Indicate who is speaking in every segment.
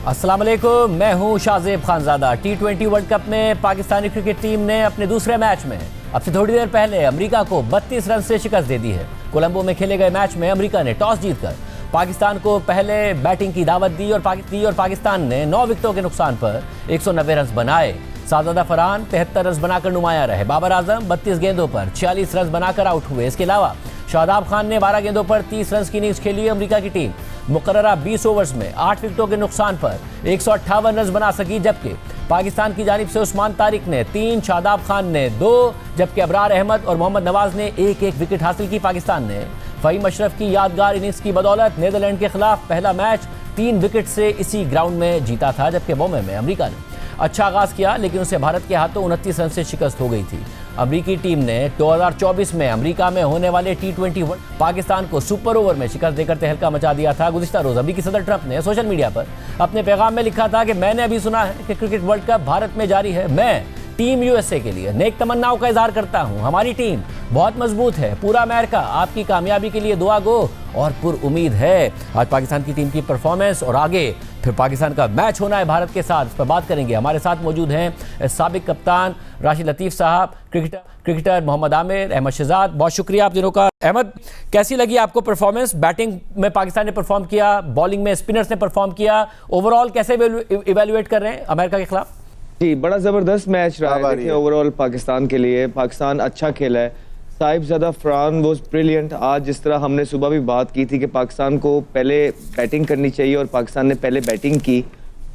Speaker 1: अस्सलाम वालेकुम, मैं हूं Shahzeb Khanzada. T20 world cup में पाकिस्तानी क्रिकेट टीम ने अपने दूसरे मैच में अब से थोड़ी देर पहले अमेरिका को 32 रन से शिकस्त दे दी है। कोलंबो में खेले गए मैच में अमेरिका ने टॉस जीतकर पाकिस्तान को पहले बैटिंग की दावत दी और पाकिस्तान ने 9 विकेटों के नुकसान पर 190 रन बनाए। सादात फरहान 73 रन बनाकर नुमाया रहे। बाबर आजम 32 गेंदों पर 46 रन बनाकर आउट हुए। इसके अलावा शादाब खान ने 12 गेंदों पर 30 रन की इनिंग्स खेली। अमेरिका की टीम मुकर्ररा 20 ओवर्स में 8 विकेटों के नुकसान पर 158 रन बना सकी, जबकि पाकिस्तान की जानिब से उस्मान तारिक ने 3, शादाब खान ने 2, जबकि अबरार अहमद और मोहम्मद नवाज ने 1-1 विकेट हासिल की। पाकिस्तान ने फ़हीम अशरफ की यादगार इनिंग्स की बदौलत नीदरलैंड के खिलाफ पहला मैच 3 विकेट से इसी ग्राउंड में जीता था, जबकि बॉम्बे में अमेरिका ने अच्छा आगाज किया लेकिन उसे भारत के हाथों 29 रन से शिकस्त हो गई थी। अमेरिकी टीम ने 2024 में अमेरिका में होने वाले T20 पाकिस्तान को सुपर ओवर में शिकस्त देकर तहलका मचा दिया था। गुज़िश्ता रोज अमेरिकी सदर ट्रंप ने सोशल मीडिया पर अपने पैगाम में लिखा था कि मैंने अभी सुना है कि क्रिकेट वर्ल्ड कप भारत में जारी है। मैं टीम यूएसए के लिए नेक तमन्नाओं का इजहार करता हूं। हमारी टीम बहुत मजबूत है। पूरा अमेरिका आपकी कामयाबी के लिए दुआ गो और पुरुमीद है। आज पाकिस्तान की टीम की परफॉर्मेंस और आगे फिर पाकिस्तान का मैच होना है भारत के साथ, इस पर बात करेंगे। हमारे साथ मौजूद हैं साबिक कप्तान राशिद लतीफ़ साहब, क्रिकेटर मोहम्मद आमिर, अहमद शहजाद। बहुत शुक्रिया आप दिनों का। अहमद, कैसी लगी आपको परफॉर्मेंस? बैटिंग में पाकिस्तान ने परफॉर्म किया, बॉलिंग में स्पिनर्स ने परफॉर्म किया, ओवरऑल कैसे इवेल्युएट कर रहे हैं अमेरिका के खिलाफ?
Speaker 2: जी, बड़ा ज़बरदस्त मैच रहा है। देखिए, ओवरऑल पाकिस्तान के लिए पाकिस्तान अच्छा खेला है। Sahibzada Farhan was brilliant. आज जिस तरह हमने सुबह भी बात की थी कि पाकिस्तान को पहले बैटिंग करनी चाहिए और पाकिस्तान ने पहले बैटिंग की,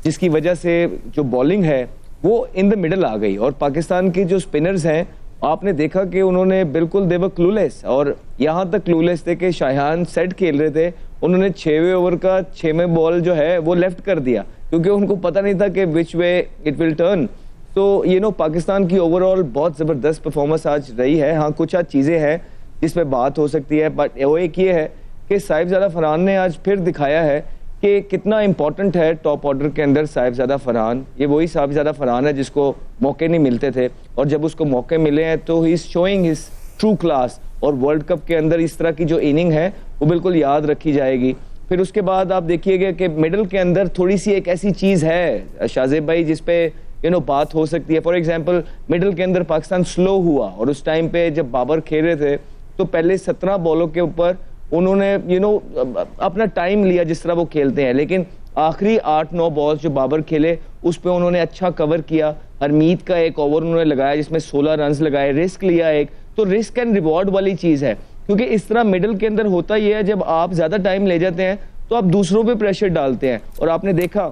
Speaker 2: जिसकी वजह से जो बॉलिंग है वो इन द मिडल आ गई। और पाकिस्तान के जो स्पिनर्स हैं, आपने देखा कि उन्होंने बिल्कुल दे वर क्लूलेस, और यहाँ तक क्लूलेस थे कि शाहान सेट खेल रहे थे, उन्होंने 6वें ओवर का 6वें बॉल जो है वो लेफ्ट कर दिया क्योंकि उनको पता नहीं था कि विच वे इट विल टर्न। तो पाकिस्तान की ओवरऑल बहुत ज़बरदस्त परफॉर्मेंस आज रही है। हाँ, कुछ आज चीज़ें हैं जिस पे बात हो सकती है, बट वो एक ये है कि साहिबजादा फरहान ने आज फिर दिखाया है कि कितना इंपॉर्टेंट है टॉप ऑर्डर के अंदर साहिबजादा फरहान। ये वही साहिबजादा फरहान है जिसको मौके नहीं मिलते थे, और जब उसको मौके मिले हैं तो he is showing his true class. और वर्ल्ड कप के अंदर इस तरह की जो इनिंग है वो बिल्कुल याद रखी जाएगी। फिर उसके बाद आप देखिएगा कि मिडल के अंदर थोड़ी सी एक ऐसी चीज़ है शाहजेब भाई जिस पे बात हो सकती है। फॉर एग्जांपल, मिडल के अंदर पाकिस्तान स्लो हुआ, और उस टाइम पे जब बाबर खेल रहे थे तो पहले 17 बॉलों के ऊपर उन्होंने अपना टाइम लिया जिस तरह वो खेलते हैं, लेकिन आखिरी 8-9 बॉल्स जो बाबर खेले उस पे उन्होंने अच्छा कवर किया। हरमीत का एक ओवर उन्होंने लगाया जिसमें 16 रन लगाए, रिस्क लिया एक। तो रिस्क एंड रिवॉर्ड वाली चीज़ है, क्योंकि इस तरह मिडल के अंदर होता ही है, जब आप ज़्यादा टाइम ले जाते हैं तो आप दूसरों पे प्रेशर डालते हैं। और आपने देखा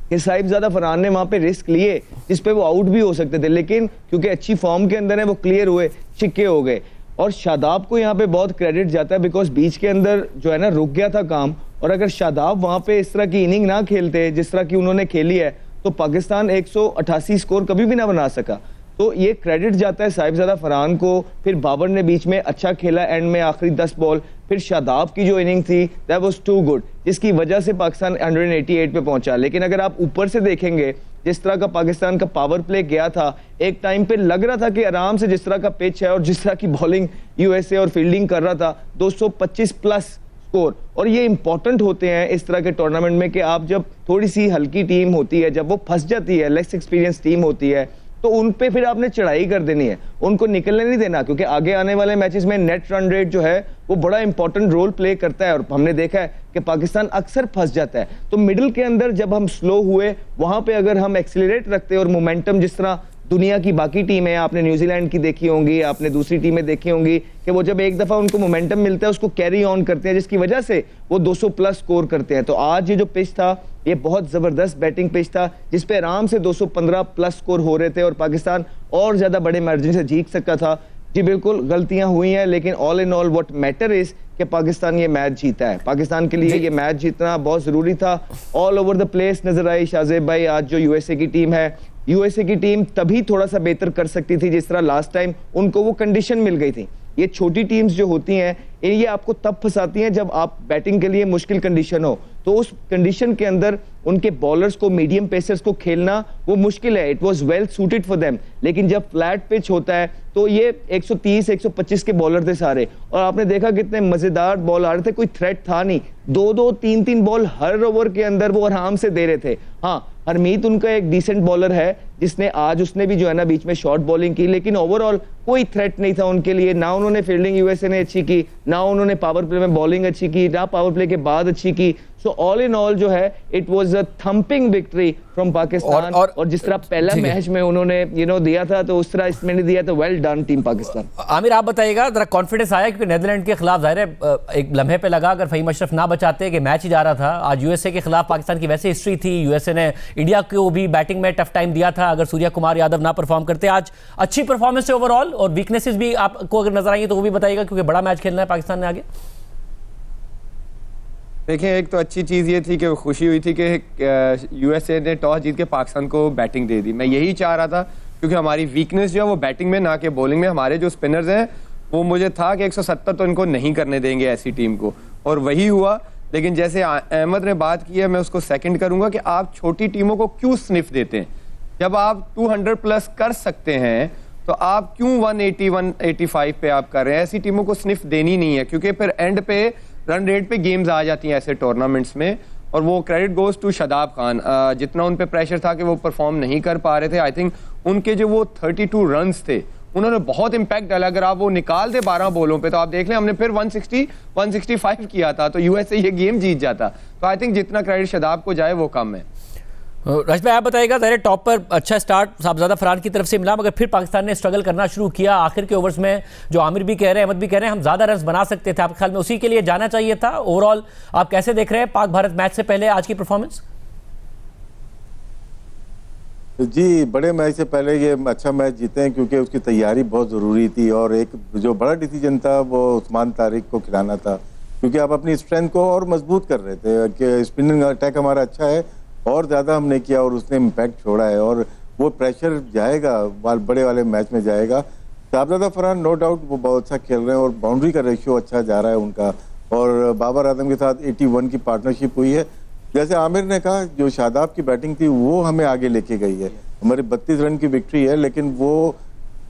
Speaker 2: कि साहिबजादा फरहान ने वहाँ पे रिस्क लिए जिस पे वो आउट भी हो सकते थे, लेकिन क्योंकि अच्छी फॉर्म के अंदर है वो क्लियर हुए, छिक्के हो गए। और शादाब को यहाँ पे बहुत क्रेडिट जाता है बिकॉज बीच के अंदर जो है ना रुक गया था काम, और अगर शादाब वहाँ पे इस तरह की इनिंग ना खेलते जिस तरह की उन्होंने खेली है तो पाकिस्तान 188 स्कोर कभी भी ना बना सका। तो ये क्रेडिट जाता है साहिबजादा फरहान को। फिर बाबर ने बीच में अच्छा खेला एंड में आखिरी 10 बॉल। फिर शादाब की जो इनिंग थी दैट वाज टू गुड, जिसकी वजह से पाकिस्तान 188 पे पहुंचा। लेकिन अगर आप ऊपर से देखेंगे जिस तरह का पाकिस्तान का पावर प्ले गया था, एक टाइम पे लग रहा था कि आराम से जिस तरह का पिच है और जिस तरह की बॉलिंग यूएसए और फील्डिंग कर रहा था, 225 प्लस स्कोर। और ये इंपॉर्टेंट होते हैं इस तरह के टूर्नामेंट में कि आप जब थोड़ी सी हल्की टीम होती है, जब वो फंस जाती है, लेस एक्सपीरियंस टीम होती है, तो उन पे फिर आपने चढ़ाई कर देनी है, उनको निकलने नहीं देना, क्योंकि आगे आने वाले मैचेस में नेट रन रेट जो है वो बड़ा इंपॉर्टेंट रोल प्ले करता है। और हमने देखा है कि पाकिस्तान अक्सर फंस जाता है। तो मिडिल के अंदर जब हम स्लो हुए, वहां पे अगर हम एक्सीलरेट रखते और मोमेंटम, जिस तरह दुनिया की बाकी टीमें, आपने न्यूजीलैंड की देखी होंगी, आपने दूसरी टीमें देखी होंगी कि वो जब एक दफ़ा उनको मोमेंटम मिलता है उसको कैरी ऑन करते हैं, जिसकी वजह से वो 200 प्लस स्कोर करते हैं। तो आज ये जो पिच था ये बहुत ज़बरदस्त बैटिंग पिच था जिस पे आराम से 215 प्लस स्कोर हो रहे थे और पाकिस्तान और ज़्यादा बड़े मार्जिन से जीत सकता था। जी बिल्कुल, गलतियां हुई हैं, लेकिन all in all what matter is कि पाकिस्तान ये मैच जीता है। पाकिस्तान के लिए ये मैच जीतना बहुत ज़रूरी था। ऑल ओवर द प्लेस नजर आई शाहजेब भाई आज जो यूएसए की टीम है। यूएसए की टीम तभी थोड़ा सा बेहतर कर सकती थी जिस तरह लास्ट टाइम उनको वो कंडीशन मिल गई थी। ये छोटी टीम्स जो होती हैं ये आपको तब फंसाती हैं जब आप बैटिंग के लिए मुश्किल कंडीशन हो, तो उस कंडीशन के अंदर उनके बॉलर्स को, मीडियम पेसर्स को खेलना वो मुश्किल है। It was well suited for them. लेकिन जब फ्लैट पिच होता है तो ये 130 125 के बॉलर थे सारे, और आपने देखा कितने मजेदार बॉल आ रहे थे, कोई थ्रेट था नहीं। 2-2 3-3 बॉल हर ओवर के अंदर वो आराम से दे रहे थे। हाँ, हरमीत उनका एक डिसेंट बॉलर है जिसने आज उसने भी जो है ना बीच में शॉर्ट बॉलिंग की, लेकिन ओवरऑल कोई थ्रेट नहीं था उनके लिए। ना उन्होंने फील्डिंग यूएसए ने अच्छी की, ना उन्होंने पावर प्ले में बॉलिंग अच्छी की, ना पावर प्ले के बाद अच्छी की। सो ऑल इन ऑल जो है it was a thumping victory from Pakistan. और जिस तरह पहला मैच में उन्होंने दिया था तो उस तरह इसमें नहीं दिया, तो well done team Pakistan.
Speaker 1: Aamir आप बताइएगा, जरा कॉन्फिडेंस आया क्योंकि नेदरलैंड के खिलाफ जाहिर है एक लम्हे पे लगा, अगर फहीम अशरफ ना बचाते कि मैच ही जा रहा था। आज यूएसए के खिलाफ पाकिस्तान की वैसे हिस्ट्री थी, यूएसए ने इंडिया को भी बैटिंग में टफ टाइम दिया था अगर सूर्या कुमार यादव ना परफॉर्म करते। आज अच्छी परफॉर्मेंस है ओवरऑल, और वीकनेसेस भी आपको अगर नजर आई तो वो भी बताइएगा क्योंकि बड़ा मैच खेलना है पाकिस्तान ने आगे।
Speaker 3: देखिए, एक तो अच्छी चीज़ ये थी कि खुशी हुई थी कि यूएसए ने टॉस जीत के पाकिस्तान को बैटिंग दे दी। मैं यही चाह रहा था क्योंकि हमारी वीकनेस जो है वो बैटिंग में ना कि बॉलिंग में। हमारे जो स्पिनर्स हैं वो मुझे था कि 170 तो इनको नहीं करने देंगे ऐसी टीम को, और वही हुआ। लेकिन जैसे अहमद ने बात की है, मैं उसको सेकंड करूंगा कि आप छोटी टीमों को क्यों स्निफ देते हैं। जब आप 200 प्लस कर सकते हैं तो आप क्यों 180 185 पे आप कर रहे हैं। ऐसी टीमों को स्निफ देनी नहीं है क्योंकि फिर एंड पे रन रेट पे गेम्स आ जाती हैं ऐसे टूर्नामेंट्स में। और वो credit goes to Shadab Khan, जितना उन पे प्रेशर था कि वो परफॉर्म नहीं कर पा रहे थे। आई थिंक उनके जो वो 32 रन्स थे उन्होंने बहुत इंपैक्ट डाला। अगर आप वो निकाल दे 12 बॉलों पे तो आप देख लें हमने फिर 160 165 किया था तो यूएसए ये गेम जीत जाता। तो आई थिंक जितना क्रेडिट शादाब को जाए वो कम है।
Speaker 1: राज भाई आप बताइएगा, ज़ाहिर टॉप पर अच्छा स्टार्ट साहबजादा फरहान की तरफ से मिला, मगर फिर पाकिस्तान ने स्ट्रगल करना शुरू किया आखिर के ओवर्स में। जो आमिर भी कह रहे हैं, अहमद भी कह रहे हैं, हम ज़्यादा रन बना सकते थे। आपके ख्याल में उसी के लिए जाना चाहिए था? ओवरऑल आप कैसे देख रहे हैं पाक भारत मैच से पहले आज की परफॉर्मेंस?
Speaker 4: जी, बड़े मैच से पहले ये अच्छा मैच जीते हैं क्योंकि उसकी तैयारी बहुत ज़रूरी थी, और एक जो बड़ा डिसीजन था वो उस्मान तारिक को खिलाना था क्योंकि आप अपनी स्ट्रेंथ को और मजबूत कर रहे थे कि स्पिनिंग अटैक हमारा अच्छा है और ज़्यादा हमने किया और उसने इम्पैक्ट छोड़ा है, और वो प्रेशर जाएगा बड़े वाले मैच में जाएगा। साहबजादा फरहान नो डाउट वो बहुत अच्छा खेल रहे हैं और बाउंड्री का रेशियो अच्छा जा रहा है उनका, और बाबर आजम के साथ 81 की पार्टनरशिप हुई है। जैसे आमिर ने कहा, जो शादाब की बैटिंग थी वो हमें आगे लेके गई है। हमारी 32 रन की विक्ट्री है, लेकिन वो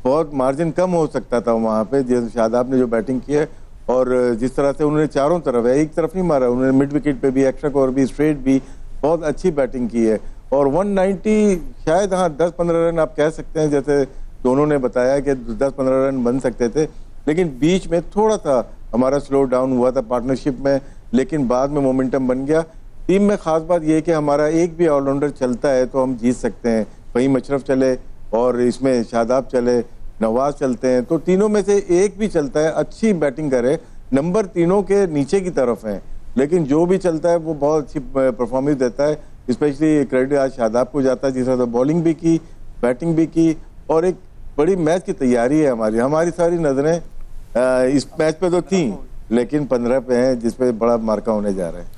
Speaker 4: बहुत मार्जिन कम हो सकता था वहाँ पे जैसे शादाब ने जो बैटिंग की है। और जिस तरह से उन्होंने चारों तरफ है, एक तरफ नहीं मारा, उन्होंने मिड विकेट पे भी, एक्स्ट्रा कवर भी, स्ट्रेट भी बहुत अच्छी बैटिंग की है। और 190 शायद, हाँ 10-15 रन आप कह सकते हैं, जैसे दोनों ने बताया कि 10-15 रन बन सकते थे, लेकिन बीच में थोड़ा सा हमारा स्लो डाउन हुआ था पार्टनरशिप में, लेकिन बाद में मोमेंटम बन गया। टीम में खास बात यह है कि हमारा एक भी ऑलराउंडर चलता है तो हम जीत सकते हैं। फहीम अशरफ चले और इसमें शादाब चले, नवाज चलते हैं, तो तीनों में से एक भी चलता है, अच्छी बैटिंग करे, नंबर तीनों के नीचे की तरफ हैं, लेकिन जो भी चलता है वो बहुत अच्छी परफॉर्मेंस देता है। स्पेशली क्रेडिट आज शादाब को जाता है, जिस तरह बॉलिंग भी की, बैटिंग भी की, और एक बड़ी मैच की तैयारी है हमारी सारी नजरें इस मैच पे तो थी, लेकिन 15 पे हैं जिसपे बड़ा मार्का होने जा रहा है।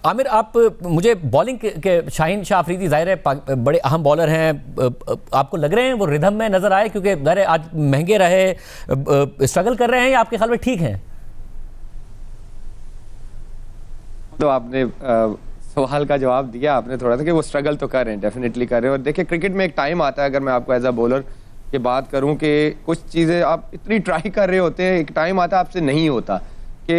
Speaker 1: आमिर, आप मुझे बॉलिंग के शाहीन शाह अफरीदी ज़ाहिर है बड़े अहम बॉलर हैं, आपको लग रहे हैं वो रिदम में नजर आए? क्योंकि ज़ाहिर है आज महंगे रहे, स्ट्रगल कर रहे हैं, या आपके ख्याल में ठीक हैं?
Speaker 3: तो आपने सवाल का जवाब दिया आपने थोड़ा सा कि वो स्ट्रगल तो कर रहे हैं, डेफिनेटली कर रहे हैं। और देखिए, क्रिकेट में एक टाइम आता है, अगर मैं आपको एज अ बॉलर की बात करूं कि कुछ चीज़ें आप इतनी ट्राई कर रहे होते हैं, एक टाइम आता है आपसे नहीं होता, कि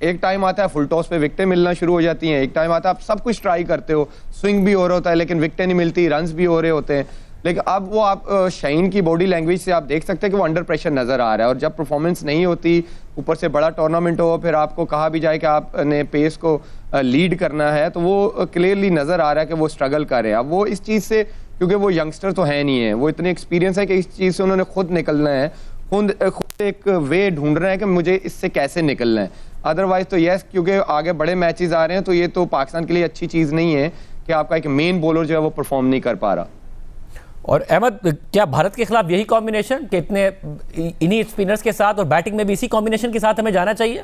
Speaker 3: एक टाइम आता है फुल टॉस पे विकेटें मिलना शुरू हो जाती हैं, एक टाइम आता है आप सब कुछ ट्राई करते हो, स्विंग भी हो रहा होता है लेकिन विकेटें नहीं मिलती, रन्स भी हो रहे होते हैं। लेकिन अब वो आप शाहीन की बॉडी लैंग्वेज से आप देख सकते हैं कि वो अंडर प्रेशर नजर आ रहा है, और जब परफॉर्मेंस नहीं होती, ऊपर से बड़ा टूर्नामेंट हो, फिर आपको कहा भी जाए कि आपने पेस को लीड करना है, तो वो क्लियरली नजर आ रहा है कि वो स्ट्रगल कर रहे हैं। अब वो इस चीज़ से, क्योंकि वो यंगस्टर तो है नहीं है, वो इतने एक्सपीरियंस है कि इस चीज़ से उन्होंने खुद निकलना है, खुद एक वे ढूंढ रहे हैं कि मुझे इससे कैसे निकलना है। अदरवाइज तो यस, क्योंकि आगे बड़े मैचेस आ रहे हैं, तो ये तो पाकिस्तान के लिए अच्छी चीज़ नहीं है कि आपका एक मेन बॉलर जो है वो परफॉर्म नहीं कर पा रहा।
Speaker 1: और अहमद, क्या भारत के खिलाफ यही कॉम्बिनेशन कि इतने इन्हीं स्पिनर्स के साथ और बैटिंग में भी इसी कॉम्बिनेशन के साथ हमें जाना चाहिए?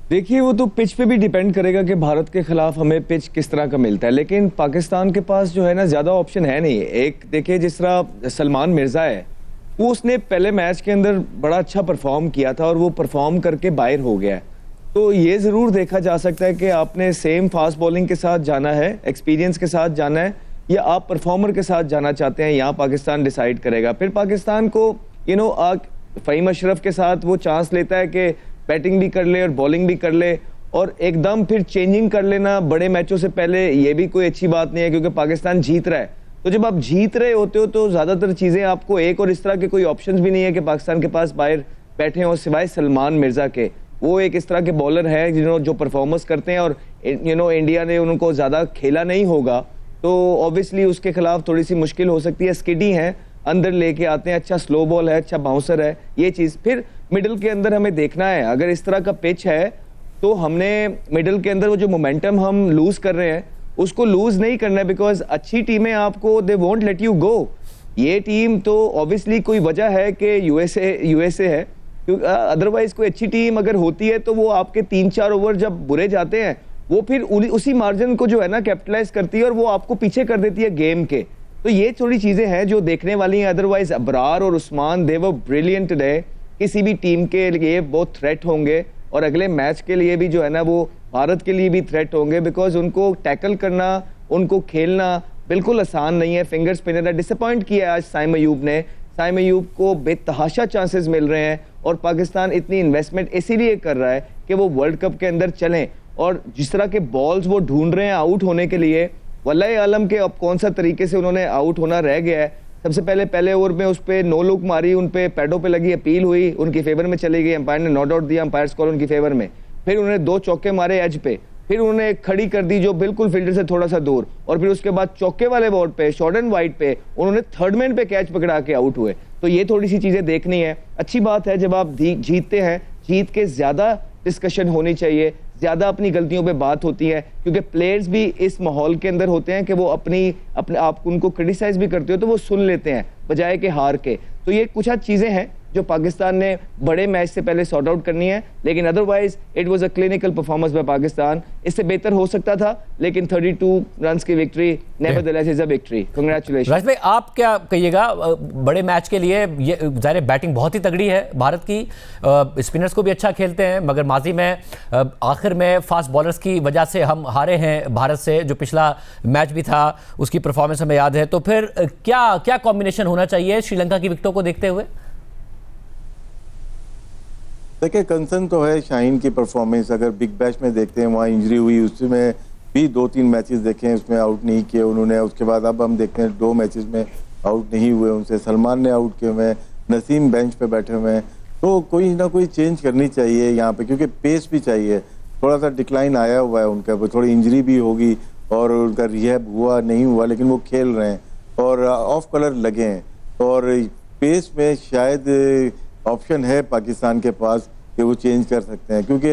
Speaker 2: देखिए, वो तो पिच पे भी डिपेंड करेगा कि भारत के खिलाफ हमें पिच किस तरह का मिलता है, लेकिन पाकिस्तान के पास जो है ना ज़्यादा ऑप्शन है नहीं। एक देखिए, जिस तरह सलमान मिर्ज़ा है, वो उसने पहले मैच के अंदर बड़ा अच्छा परफॉर्म किया था और वो परफॉर्म करके बाहर हो गया है। तो ये ज़रूर देखा जा सकता है कि आपने सेम फास्ट बॉलिंग के साथ जाना है, एक्सपीरियंस के साथ जाना है, या आप परफॉर्मर के साथ जाना चाहते हैं। यहाँ पाकिस्तान डिसाइड करेगा। फिर पाकिस्तान को फ़हीम अशरफ के साथ वो चांस लेता है कि बैटिंग भी कर ले और बॉलिंग भी कर ले, और एकदम फिर चेंजिंग कर लेना बड़े मैचों से पहले, ये भी कोई अच्छी बात नहीं है क्योंकि पाकिस्तान जीत रहा है। तो जब आप जीत रहे होते हो तो ज़्यादातर चीज़ें आपको एक, और इस तरह के कोई ऑप्शंस भी नहीं है कि पाकिस्तान के पास बाहर बैठे हों सिवाय सलमान मिर्ज़ा के। वो एक इस तरह के बॉलर है जो परफॉर्मेंस करते हैं, और इंडिया ने उनको ज़्यादा खेला नहीं होगा तो ऑब्वियसली उसके खिलाफ थोड़ी सी मुश्किल हो सकती है। स्किडी हैं, अंदर लेके आते हैं, अच्छा स्लो बॉल है, अच्छा बाउंसर है, ये चीज़। फिर मिडिल के अंदर हमें देखना है, अगर इस तरह का पिच है तो हमने मिडिल के अंदर वो जो मोमेंटम हम लूज़ कर रहे हैं उसको लूज़ नहीं करना है, बिकॉज अच्छी टीमें आपको they won't let you go. ये टीम तो ऑब्वियसली कोई वजह है कि यूएसए है, क्योंकि अदरवाइज कोई अच्छी टीम अगर होती है तो वो आपके 3-4 ओवर जब बुरे जाते हैं वो फिर उसी मार्जिन को जो है ना कैपिटलाइज करती है और वो आपको पीछे कर देती है गेम के। तो ये थोड़ी चीज़ें हैं जो देखने वाली हैं। अदरवाइज अबरार और उस्मान दे वर ब्रिलियंट टुडे, किसी भी टीम के लिए बहुत थ्रेट होंगे, और अगले मैच के लिए भी जो है ना वो भारत के लिए भी थ्रेट होंगे, बिकॉज उनको टैकल करना, उनको खेलना बिल्कुल आसान नहीं है। फिंगर स्पिनर है, डिसअपॉइंट किया आज साइम अयूब ने। साइम अयूब को बेतहाशा चांसेस मिल रहे हैं और पाकिस्तान इतनी इन्वेस्टमेंट इसीलिए कर रहा है कि वो वर्ल्ड कप के अंदर चलें, और जिस तरह के बॉल्स वो ढूंढ रहे हैं आउट होने के लिए, वल्लाह आलम के अब कौन सा तरीके से उन्होंने आउट होना रह गया है। सबसे पहले ओवर में उस पर नो लुक मारी, उन पे पैडों पे लगी, अपील हुई, उनकी फेवर में चली गई, अंपायर ने नॉट आउट दिया, अंपायर स्कोर उनकी फेवर में। फिर उन्होंने 2 चौके मारे एज पे, फिर उन्होंने एक खड़ी कर दी जो बिल्कुल फील्डर से थोड़ा सा दूर, और फिर उसके बाद चौके वाले बॉल पे शॉर्ट एंड वाइड पे उन्होंने थर्ड मैन पे कैच पकड़ा के आउट हुए। तो ये थोड़ी सी चीज़ें देखनी है। अच्छी बात है जब आप जीतते हैं, जीत के ज़्यादा डिस्कशन होनी चाहिए, ज़्यादा अपनी गलतियों पे बात होती है, क्योंकि प्लेयर्स भी इस माहौल के अंदर होते हैं कि वो अपने आप उनको क्रिटिसाइज भी करते हो तो वो सुन लेते हैं बजाय के हार के। तो ये कुछ चीज़ें हैं जो पाकिस्तान ने बड़े मैच से पहले सॉर्ट आउट करनी है, लेकिन otherwise it was a clinical performance by Pakistan. इससे बेहतर हो सकता था, लेकिन 32 रन्स की victory nevertheless is a victory. Congratulation.
Speaker 1: Raj भाई, आप क्या कहिएगा बड़े मैच के लिए? ये ज़ाहिर बैटिंग बहुत ही तगड़ी है भारत की, स्पिनर्स को भी अच्छा खेलते हैं, मगर माजी में आखिर में फास्ट बॉलर्स की वजह से हम हारे हैं भारत से, जो पिछला मैच भी था उसकी परफॉर्मेंस हमें याद है। तो फिर क्या कॉम्बिनेशन होना चाहिए श्रीलंका की विकेटों को देखते हुए?
Speaker 4: देखिए, कंसर्न तो है शाहीन की परफॉर्मेंस। अगर बिग बैश में देखते हैं, वहाँ इंजरी हुई, उसमें भी 2-3 मैचेस देखे हैं, उसमें आउट नहीं किए उन्होंने। उसके बाद अब हम देखते हैं 2 मैचेस में आउट नहीं हुए उनसे। सलमान ने आउट किए हुए हैं, नसीम बेंच पे बैठे हुए हैं। तो कोई ना कोई चेंज करनी चाहिए यहाँ पे, क्योंकि पेस भी चाहिए। थोड़ा सा डिक्लाइन आया हुआ है उनका, थोड़ी इंजरी भी होगी और उनका रिहैब हुआ नहीं हुआ, लेकिन वो खेल रहे हैं और ऑफ कलर लगे हैं। और पेस में शायद ऑप्शन है पाकिस्तान के पास कि वो चेंज कर सकते हैं, क्योंकि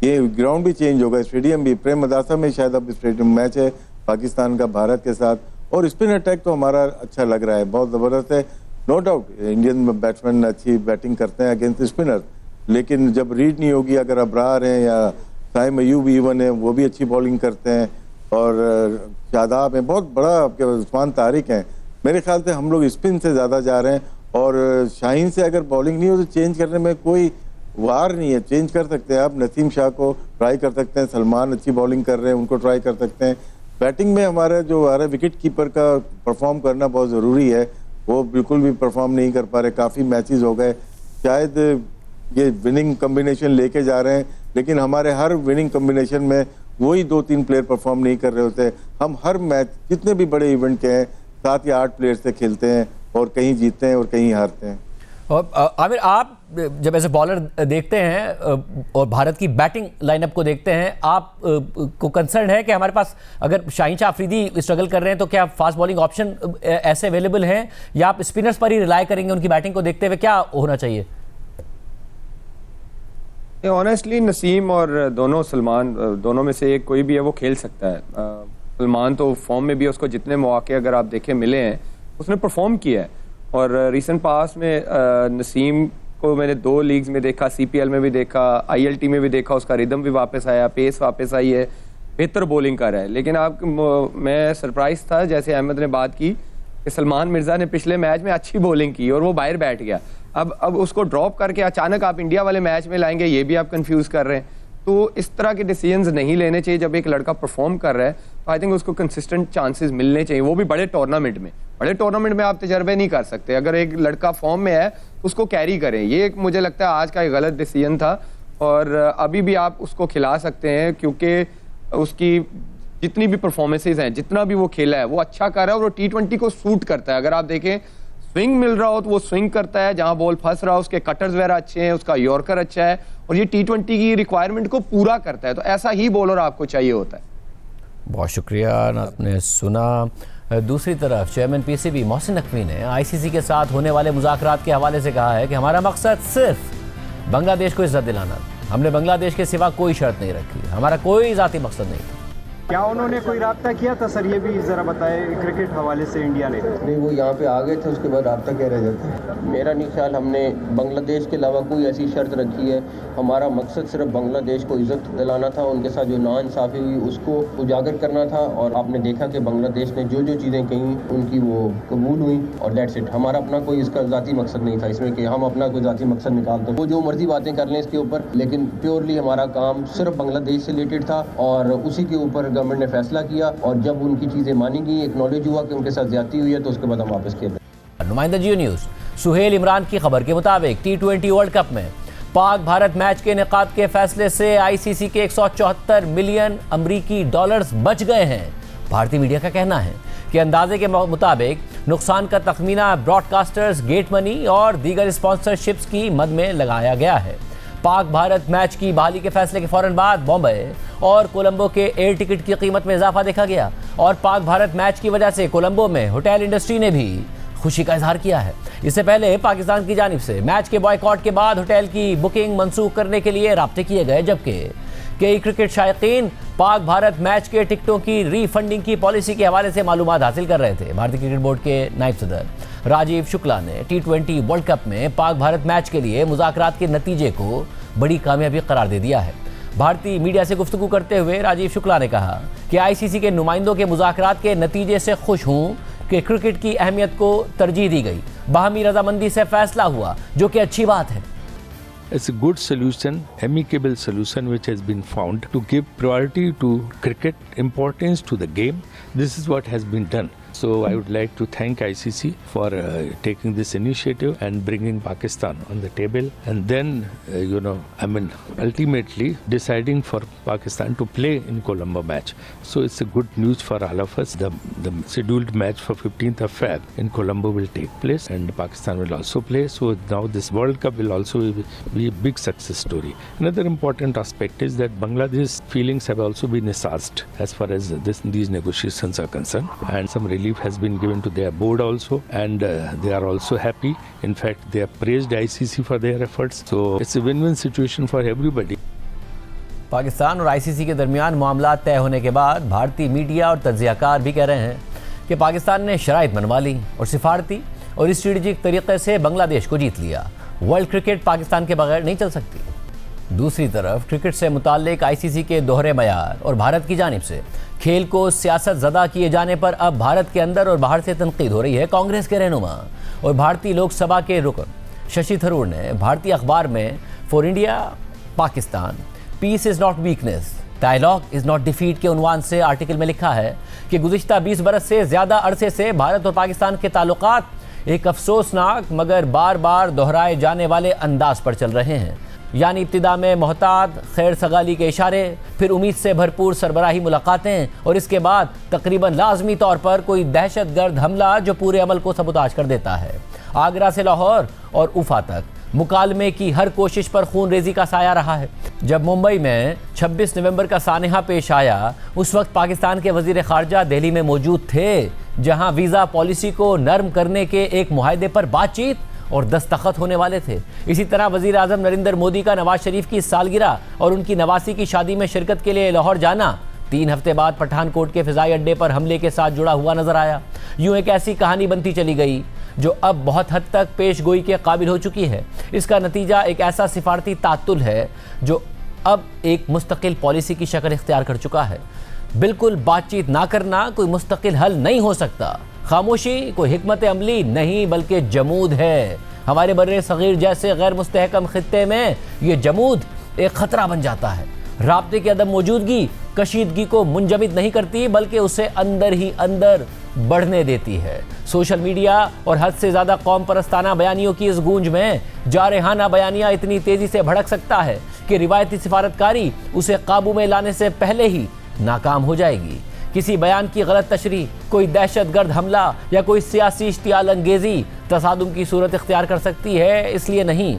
Speaker 4: ये ग्राउंड भी चेंज होगा, स्टेडियम भी। प्रेम मदासा में शायद अब स्टेडियम मैच है पाकिस्तान का भारत के साथ, और स्पिन अटैक तो हमारा अच्छा लग रहा है, बहुत ज़बरदस्त है। नो डाउट इंडियन बैट्समैन अच्छी बैटिंग करते हैं अगेंस्ट स्पिनर, लेकिन जब रीड नहीं होगी, अगर अबरार हैं या साइम अयूब इवन है, वो भी अच्छी बॉलिंग करते हैं, और शादाब हैं, बहुत बड़ा आपके उस्मान तारिक हैं। मेरे ख्याल से हम लोग स्पिन से ज़्यादा जा रहे हैं, और शाहीन से अगर बॉलिंग नहीं हो तो चेंज करने में कोई वार नहीं है, चेंज कर सकते हैं आप। नसीम शाह को ट्राई कर सकते हैं, सलमान अच्छी बॉलिंग कर रहे हैं, उनको ट्राई कर सकते हैं। बैटिंग में हमारा विकेट कीपर का परफॉर्म करना बहुत ज़रूरी है, वो बिल्कुल भी परफॉर्म नहीं कर पा रहे। काफ़ी मैचेस हो गए, शायद ये विनिंग कम्बिनेशन लेके जा रहे हैं, लेकिन हमारे हर विनिंग कम्बिनेशन में वही 2-3 प्लेयर परफॉर्म नहीं कर रहे होते। हम हर मैच जितने भी बड़े इवेंट के हैं 7 या 8 प्लेयर से खेलते हैं, और कहीं जीतते हैं और कहीं हारते हैं।
Speaker 1: और आमिर, आप जब ऐसे बॉलर देखते हैं और भारत की बैटिंग लाइनअप को देखते हैं, आप को कंसर्न है कि हमारे पास अगर शाहीन शाह अफरीदी स्ट्रगल कर रहे हैं तो क्या फास्ट बॉलिंग ऑप्शन ऐसे अवेलेबल हैं, या आप स्पिनर्स पर ही रिलाई करेंगे उनकी बैटिंग को देखते हुए? क्या होना चाहिए?
Speaker 3: ऑनेस्टली नसीम और सलमान दोनों में से एक कोई भी है वो खेल सकता है। सलमान तो फॉर्म में भी, उसको जितने मौके अगर आप देखें मिले हैं उसने परफॉर्म किया है। और रिसेंट पास में नसीम को मैंने 2 लीग्स में देखा, CPL में भी देखा, ILT में भी देखा, उसका रिदम भी वापस आया, पेस वापस आई है, बेहतर बॉलिंग कर रहा है। लेकिन मैं सरप्राइज था, जैसे अहमद ने बात की कि सलमान मिर्जा ने पिछले मैच में अच्छी बॉलिंग की और वो बाहर बैठ गया, अब उसको ड्रॉप करके अचानक आप इंडिया वाले मैच में लाएंगे, ये भी आप कंफ्यूज कर रहे हैं। तो इस तरह के डिसीजंस नहीं लेने चाहिए जब एक लड़का परफॉर्म कर रहा है। तो आई थिंक उसको कंसिस्टेंट चांसेस मिलने चाहिए, वो भी बड़े टूर्नामेंट में। बड़े टूर्नामेंट में आप तजर्बे नहीं कर सकते, अगर एक लड़का फॉर्म में है उसको कैरी करें। ये एक मुझे लगता है आज का एक गलत डिसीजन था, और अभी भी आप उसको खिला सकते हैं क्योंकि उसकी जितनी भी परफॉर्मेंसेज हैं, जितना भी वो खेला है वो अच्छा कर रहा है, और वो T20 को सूट करता है। अगर आप देखें स्विंग मिल रहा हो तो वो स्विंग करता है, जहां बॉल फंस रहा हो उसके कटर्स वगैरह अच्छे हैं, उसका यॉर्कर अच्छा है, और ये T20 की रिक्वायरमेंट को पूरा करता है। तो ऐसा ही बॉलर आपको चाहिए होता है।
Speaker 1: बहुत शुक्रिया, आपने सुना। दूसरी तरफ चेयरमैन पीसीबी मोहसिन नकवी ने आईसीसी के साथ होने वाले मुज़ाकरात के हवाले से कहा है कि हमारा मकसद सिर्फ बांग्लादेश को इज्जत दिलाना था। हमने बांग्लादेश के सिवा कोई शर्त नहीं रखी, हमारा कोई ज़ाती मकसद नहीं था।
Speaker 5: क्या उन्होंने कोई राब्ता किया था सर, ये भी ज़रा बताएं, क्रिकेट हवाले से इंडिया ने?
Speaker 6: नहीं, वो यहाँ पे आ गए थे, उसके बाद राब्ता क्या रह जाता है। मेरा नहीं ख्याल हमने बांग्लादेश के अलावा कोई ऐसी शर्त रखी है। हमारा मकसद सिर्फ बांग्लादेश को इज्जत दिलाना था, उनके साथ जो नाइंसाफ़ी हुई उसको उजागर करना था। और आपने देखा कि बांग्लादेश ने जो जो चीज़ें कहीं उनकी वो कबूल हुई, और दैट्स इट। हमारा अपना कोई इसका ज़ाती मकसद नहीं था इसमें कि हम अपना कोई ज़ाती मकसद निकालते, वो जो मर्जी बातें कर लें इसके ऊपर, लेकिन प्योरली हमारा काम सिर्फ बांग्लादेश से रिलेटेड था, और उसी के ऊपर गवर्नमेंट ने फैसला किया। और जब उनकी चीज़ें मानी गई, एक्नॉलेज हुआ कि उनके साथ ज्यादती हुई है, तो उसके बाद हम वापस किए।
Speaker 1: नुमाइंदा जियो न्यूज़ सुहेल इमरान की खबर के मुताबिक T20 वर्ल्ड कप में पाक भारत मैच के इनेकाद के फैसले से आईसीसी के 174 मिलियन अमरीकी डॉलर्स बच गए हैं। भारतीय मीडिया का कहना है कि अंदाजे के मुताबिक नुकसान का तखमीना ब्रॉडकास्टर्स, गेट मनी और दीगर स्पॉन्सरशिप्स की मद में लगाया गया है। पाक भारत मैच की बहाली के फैसले के फौरन बाद बॉम्बे और कोलंबो के एयर टिकट की कीमत में इजाफा देखा गया, और पाक भारत मैच की वजह से कोलंबो में होटल इंडस्ट्री ने भी खुशी का इजहार किया है। इससे पहले पाकिस्तान की जानिब से मैच के बॉयकॉट के बाद होटल की बुकिंग मंसूख करने के लिए राब्ते किए गए, जबकि कई क्रिकेट शायकीन पाक भारत मैच के टिकटों की रीफंडिंग की पॉलिसी के हवाले से मालूमात हासिल कर रहे थे। भारतीय क्रिकेट बोर्ड के नायब सदर राजीव शुक्ला ने T20 वर्ल्ड कप में पाक भारत मैच के लिए मुज़ाकरात के नतीजे को बड़ी कामयाबी करार दे दिया है। भारतीय मीडिया से गुफ्तगू करते हुए राजीव शुक्ला ने कहा कि आईसीसी के नुमाइंदों के मुज़ाकरात के नतीजे से खुश हूँ कि क्रिकेट की अहमियत को तरजीह दी गई, बाहमी रजामंदी से फैसला हुआ, जो कि अच्छी बात है।
Speaker 7: It's a good solution, amicable solution which has been found to give priority to cricket, importance to the game. This is what has been done. So I would like to thank ICC for taking this initiative and bringing Pakistan on the table, and then ultimately deciding for Pakistan to play in Colombo match. So it's a good news for all of us. The scheduled match for 15th of Feb in Colombo will take place, and Pakistan will also play. So now this World Cup will also be a big success story. Another important aspect is that Bangladesh feelings have also been assessed as far as these negotiations are concerned, and some relief has been given to their board also, and they are also happy. In fact, they have praised ICC for their efforts. So it's a win-win situation for everybody.
Speaker 1: Pakistan और ICC के दरमियान मामला तय होने के बाद भारतीय media और तज्जियाकार भी कह रहे हैं कि पाकिस्तान ने शराइत मनवा ली और सिफारती और स्ट्रेटेजिक तरीके से बांग्लादेश को जीत लिया। वर्ल्ड क्रिकेट पाकिस्तान के बगैर नहीं चल सकती। दूसरी तरफ क्रिकेट से मुताल्लिक आईसीसी के दोहरे मयार और भारत की जानिब से खेल को सियासत ज़दा किए जाने पर अब भारत के अंदर और बाहर से तनकीद हो रही है। कांग्रेस के रहनुमा और भारतीय लोकसभा के रुकन शशि थरूर ने भारतीय अखबार में for India Pakistan peace is not weakness, dialogue is not defeat के उन्वान से आर्टिकल में लिखा है कि गुज़िश्ता 20 बरस से ज़्यादा अरसे से भारत और पाकिस्तान के ताल्लुकात एक अफसोसनाक मगर बार बार दोहराए जाने वाले अंदाज पर चल रहे हैं। यानी इब्तिदा में मोहतात खैर सगाली के इशारे, फिर उम्मीद से भरपूर सरबराही मुलाकातें, और इसके बाद तकरीबन लाजमी तौर पर कोई दहशतगर्द हमला जो पूरे अमल को सबूताज कर देता है। आगरा से लाहौर और उफा तक मुकालमे की हर कोशिश पर खून रेजी का साया रहा है। जब मुंबई में 26 नवंबर का सानहा पेश आया, उस वक्त पाकिस्तान के वजीर खारजा दिल्ली में मौजूद थे, जहां वीज़ा पॉलिसी को नरम करने के एक मुआहदे पर बातचीत और दस्तखत होने वाले थे। इसी तरह वज़ीर आज़म नरेंद्र मोदी का नवाज शरीफ की सालगिरह और उनकी नवासी की शादी में शिरकत के लिए लाहौर जाना 3 हफ्ते बाद पठानकोट के फ़िज़ाई अड्डे पर हमले के साथ जुड़ा हुआ नजर आया। यूँ एक ऐसी कहानी बनती चली गई जो अब बहुत हद तक पेश गोई के काबिल हो चुकी है। इसका नतीजा एक ऐसा सिफारती तातुल है जो अब एक मुस्तकिल पॉलिसी की शक्ल इख्तियार कर चुका है। बिल्कुल बातचीत ना करना कोई मुस्तकिल हल नहीं हो सकता। खामोशी कोई हिकमत अमली नहीं बल्कि जमूद है। हमारे बर्रे सगीर जैसे गैर मुस्तहकम खित्ते में ये जमूद एक खतरा बन जाता है। राब्ते की अदम मौजूदगी कशीदगी को मुंजमद नहीं करती बल्कि उसे अंदर ही अंदर बढ़ने देती है। सोशल मीडिया और हद से ज़्यादा कौम परस्ताना बयानियों की इस गूंज में जारहाना बयानिया इतनी तेज़ी से भड़क सकता है कि रिवायती सिफारतकारी उसे काबू में लाने से पहले ही नाकाम हो जाएगी। किसी बयान की गलत तशरीह, कोई दहशतगर्द हमला या कोई सियासी इश्तियाल अंगेज़ी तसादुम की सूरत इख्तियार कर सकती है, इसलिए नहीं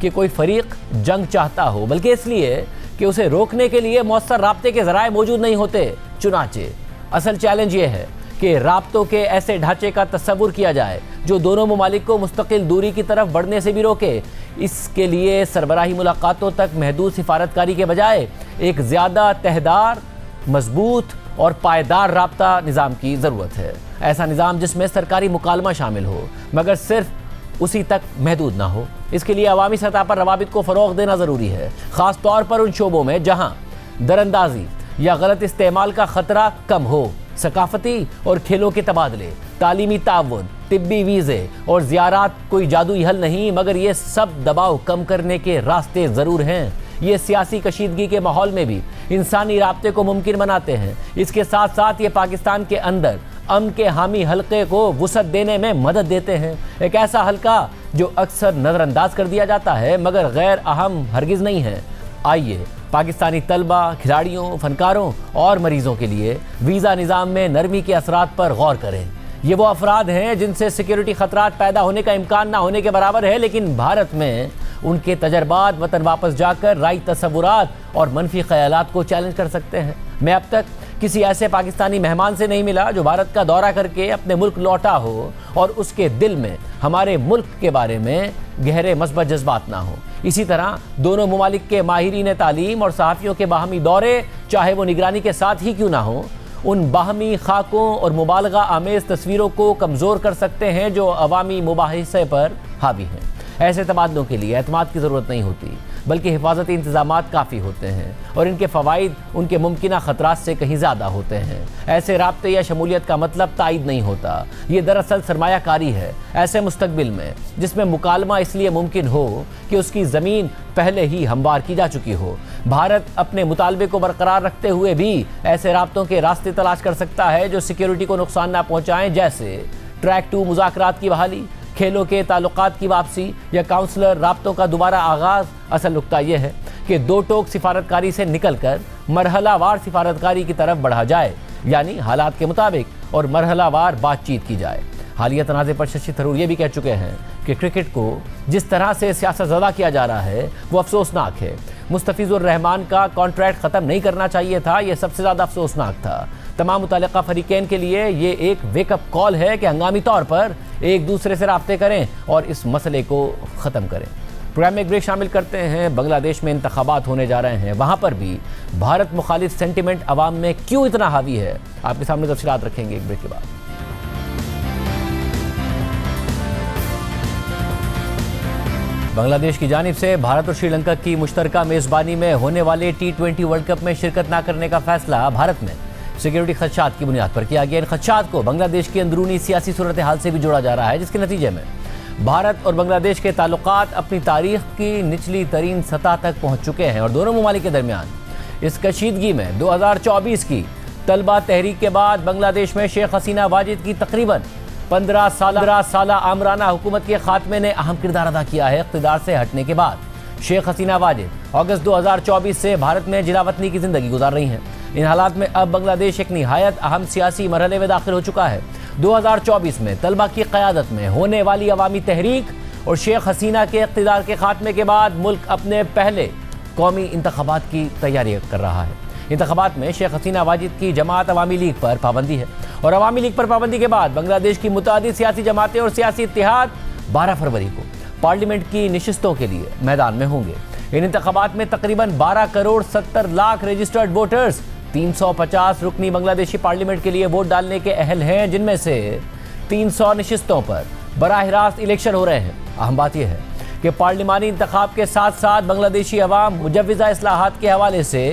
Speaker 1: कि कोई फरीक जंग चाहता हो बल्कि इसलिए कि उसे रोकने के लिए मौसर राब्ते के ज़राए मौजूद नहीं होते। चुनाचे असल चैलेंज ये है कि राब्तों के ऐसे ढांचे का तस्वुर किया जाए जो दोनों ममालिक को मुस्तकिल दूरी की तरफ बढ़ने से भी रोके। इसके लिए सरबराही मुलाकातों तक महदूद सिफारतकारी के बजाय एक ज़्यादा तहदार, मजबूत और पायदार राब्ता निज़ाम की ज़रूरत है। ऐसा निज़ाम जिसमें सरकारी मुकालमा शामिल हो मगर सिर्फ उसी तक महदूद ना हो। इसके लिए अवामी सतह पर रवाबित को फ़रोग़ देना ज़रूरी है, ख़ास तौर पर उन शोबों में जहाँ दरअंदाजी या गलत इस्तेमाल का ख़तरा कम हो। सकाफती और खेलों के तबादले, तालीमी ताउन, तिब्बी वीज़े और ज़ियारात कोई जादुई हल नहीं मगर ये सब दबाव कम करने के रास्ते ज़रूर हैं। ये सियासी कशीदगी के माहौल में भी इंसानी राब्ते को मुमकिन बनाते हैं। इसके साथ साथ ये पाकिस्तान के अंदर अमन के हामी हल्के को वुसअत देने में मदद देते हैं। एक ऐसा हल्का जो अक्सर नज़रअंदाज कर दिया जाता है मगर गैर अहम हरगिज़ नहीं है। आइए पाकिस्तानी तलबा, खिलाड़ियों, फनकारों और मरीजों के लिए वीज़ा निज़ाम में नरमी के असरात पर गौर करें। ये वो अफराद हैं जिनसे सिक्योरिटी खतरात पैदा होने का इम्कान ना होने के बराबर है, लेकिन भारत में उनके तजर्बात वतन वापस जाकर राई तसव्वुरात और मनफी ख्यालात को चैलेंज कर सकते हैं। मैं अब तक किसी ऐसे पाकिस्तानी मेहमान से नहीं मिला जो भारत का दौरा करके अपने मुल्क लौटा हो और उसके दिल में हमारे मुल्क के बारे में गहरे मस्बत जज्बात ना हो। इसी तरह दोनों ममालिक के माहिरीन तालीम और सहाफ़ियों के बाहमी दौरे, चाहे वो निगरानी के साथ ही क्यों ना हो, उन बाहमी खाकों और मुबालगा आमेज़ तस्वीरों को कमज़ोर कर सकते हैं जो अवामी मुबाहिसे पर हावी हैं। ऐसे तबादलों के लिए एतमाद की ज़रूरत नहीं होती बल्कि हिफाजती इंतज़ामात काफ़ी होते हैं और इनके फ़वाइद उनके मुमकिना ख़तरात से कहीं ज़्यादा होते हैं। ऐसे राब्ते या शमूलियत का मतलब तायद नहीं होता, ये दरअसल सरमायाकारी है ऐसे मुस्तकबिल में जिसमें मुकालमा इसलिए मुमकिन हो कि उसकी ज़मीन पहले ही हमवार की जा चुकी हो। भारत अपने मुतालबे को बरकरार रखते हुए भी ऐसे राब्तों के रास्ते तलाश कर सकता है जो सिक्योरिटी को नुकसान ना पहुँचाएँ, जैसे ट्रैक 2 मुज़ाकरात की बहाली, खेलों के ताल्लुकात की वापसी या काउंसलर राब्तों का दोबारा आगाज़। असल नुक्ता यह है कि दो टोक सिफारतकारी से निकलकर मरहलावार सिफारतकारी की तरफ बढ़ा जाए, यानी हालात के मुताबिक और मरहलावार बातचीत की जाए। हालिया तनाज़े पर शशि थरूर ये भी कह चुके हैं कि क्रिकेट को जिस तरह से सियासतज़दा किया जा रहा है वो अफसोसनाक है। मुस्तफ़िज़ुर रहमान का कॉन्ट्रैक्ट ख़त्म नहीं करना चाहिए था, यह सबसे ज़्यादा अफसोसनाक था। तमाम मुतल्लिक़ा फ़रीक़ैन के लिए ये एक वेकअप कॉल है कि हंगामी तौर पर एक दूसरे से राब्ते करें और इस मसले को ख़त्म करें। प्रोग्राम में एक ब्रेक शामिल करते हैं। बांग्लादेश में इंतखाबात होने जा रहे हैं, वहाँ पर भी भारत मुखालिफ सेंटिमेंट अवाम में क्यों इतना हावी है, आपके सामने तफसीलात रखेंगे एक ब्रेक के बाद। बांग्लादेश की जानिब से भारत और श्रीलंका की मुश्तरका मेज़बानी में होने वाले T20 वर्ल्ड कप में शिरकत न करने का फैसला भारत में सिक्योरिटी खदशात की बुनियाद पर किया गया। इन खदशात को बांग्लादेश की अंदरूनी सियासी सूरत हाल से भी जोड़ा जा रहा है, जिसके नतीजे में भारत और बांग्लादेश के ताल्लुकात अपनी तारीख की निचली तरीन सतह तक पहुँच चुके हैं और दोनों ममालिक के दरमियान इस कशीदगी में 2024 की तलबा तहरीक के बाद बांग्लादेश में शेख हसीना वाजिद की तकरीबन 15 साल आमराना हुकूमत के खात्मे ने अहम किरदार अदा किया है। इक़्तिदार से हटने के बाद शेख हसीना वाजिद अगस्त 2024 से भारत में जिलावतनी की ज़िंदगी गुजार रही हैं। इन हालात में अब बांग्लादेश एक निहायत अहम सियासी मरहले में दाखिल हो चुका है। 2024 में तलबा की क़यादत में होने वाली अवामी तहरीक और शेख हसीना के इक़्तिदार के खात्मे के बाद मुल्क अपने पहले कौमी इंतख़ाबात की तैयारी कर रहा है। इंतख़ाबात में शेख हसीना वाजिद की जमात अवामी लीग पर पाबंदी है और अवामी लीग पर पाबंदी के बाद बांग्लादेश की मुतादिद सियासी जमातें और सियासी इत्तेहाद 12 फरवरी को पार्लियामेंट की नशिस्तों के लिए मैदान में होंगे। इन इंतख़ाबात में तकरीबन 12 करोड़ 70 लाख रजिस्टर्ड वोटर्स 350 रुकनी बांग्लादेशी पार्लियामेंट के लिए वोट डालने के अहल हैं, जिनमें से 300 नशिस्तों पर बराह रास्त इलेक्शन हो रहे हैं। अहम बात यह है कि पार्लिमानी इंतखाब के साथ साथ बांग्लादेशी अवाम मुजव्विज़ा इस्लाहात के हवाले से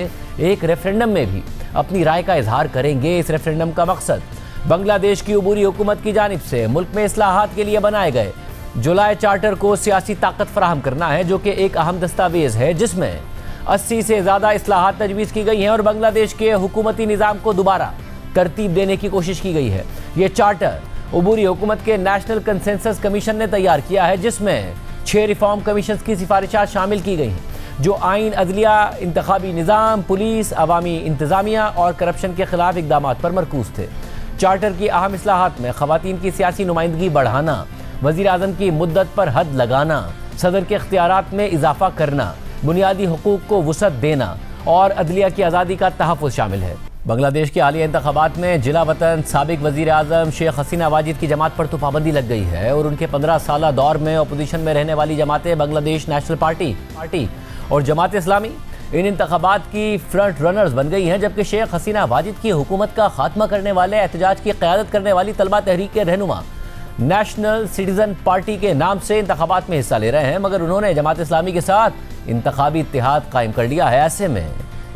Speaker 1: एक रेफरेंडम में भी अपनी राय का इजहार करेंगे। इस रेफरेंडम का मकसद बांग्लादेश की अबूरी हुकूमत की जानिब से मुल्क में इस्लाहात के लिए बनाए गए जुलाई चार्टर को सियासी ताकत फराहम करना है, जो कि एक अहम दस्तावेज है जिसमें 80 से ज़्यादा इस्लाहात तजवीज़ की गई हैं और बांग्लादेश के हुकूमती निज़ाम को दोबारा तरतीब देने की कोशिश की गई है। ये चार्टर अबूरी हुकूमत के नेशनल कंसेंसस कमीशन ने तैयार किया है, जिसमें 6 रिफॉर्म कमीशन की सिफारिशात शामिल की गई हैं, जो आइन, अदलिया, इंतखाबी निज़ाम, पुलिस, अवामी इंतज़ामिया और करप्शन के खिलाफ इकदाम पर मरकूज थे। चार्टर की अहम इस्लाहात में ख़वातीन की सियासी नुमाइंदगी बढ़ाना, वज़ीर आज़म की मुद्दत पर हद लगाना, सदर के इख्तियारात में इजाफा करना, बुनियादी हुकूक को वुसअत देना और अदलिया की आज़ादी का तहफ़्फ़ुज़ शामिल है। बांग्लादेश के हालिया इंतखाबात में जिला वतन साबिक वज़ीर आज़म शेख हसीना वाजिद की जमात पर तो पाबंदी लग गई है और उनके 15 साला दौर में अपोजिशन में रहने वाली जमातें बांग्लादेश नेशनल पार्टी और जमात इस्लामी इन इंतखाबात की फ्रंट रनर्स बन गई हैं, जबकि शेख हसीना वाजिद की हुकूमत का खात्मा करने वाले एहतजाज की क़यादत करने वाली तलबा तहरीक के रहनुमा नेशनल सिटीज़न पार्टी के नाम से इंतखाबात में हिस्सा ले रहे हैं, मगर उन्होंने जमात इस्लामी के साथ इंतखाबी इत्तेहाद कायम कर लिया है। ऐसे में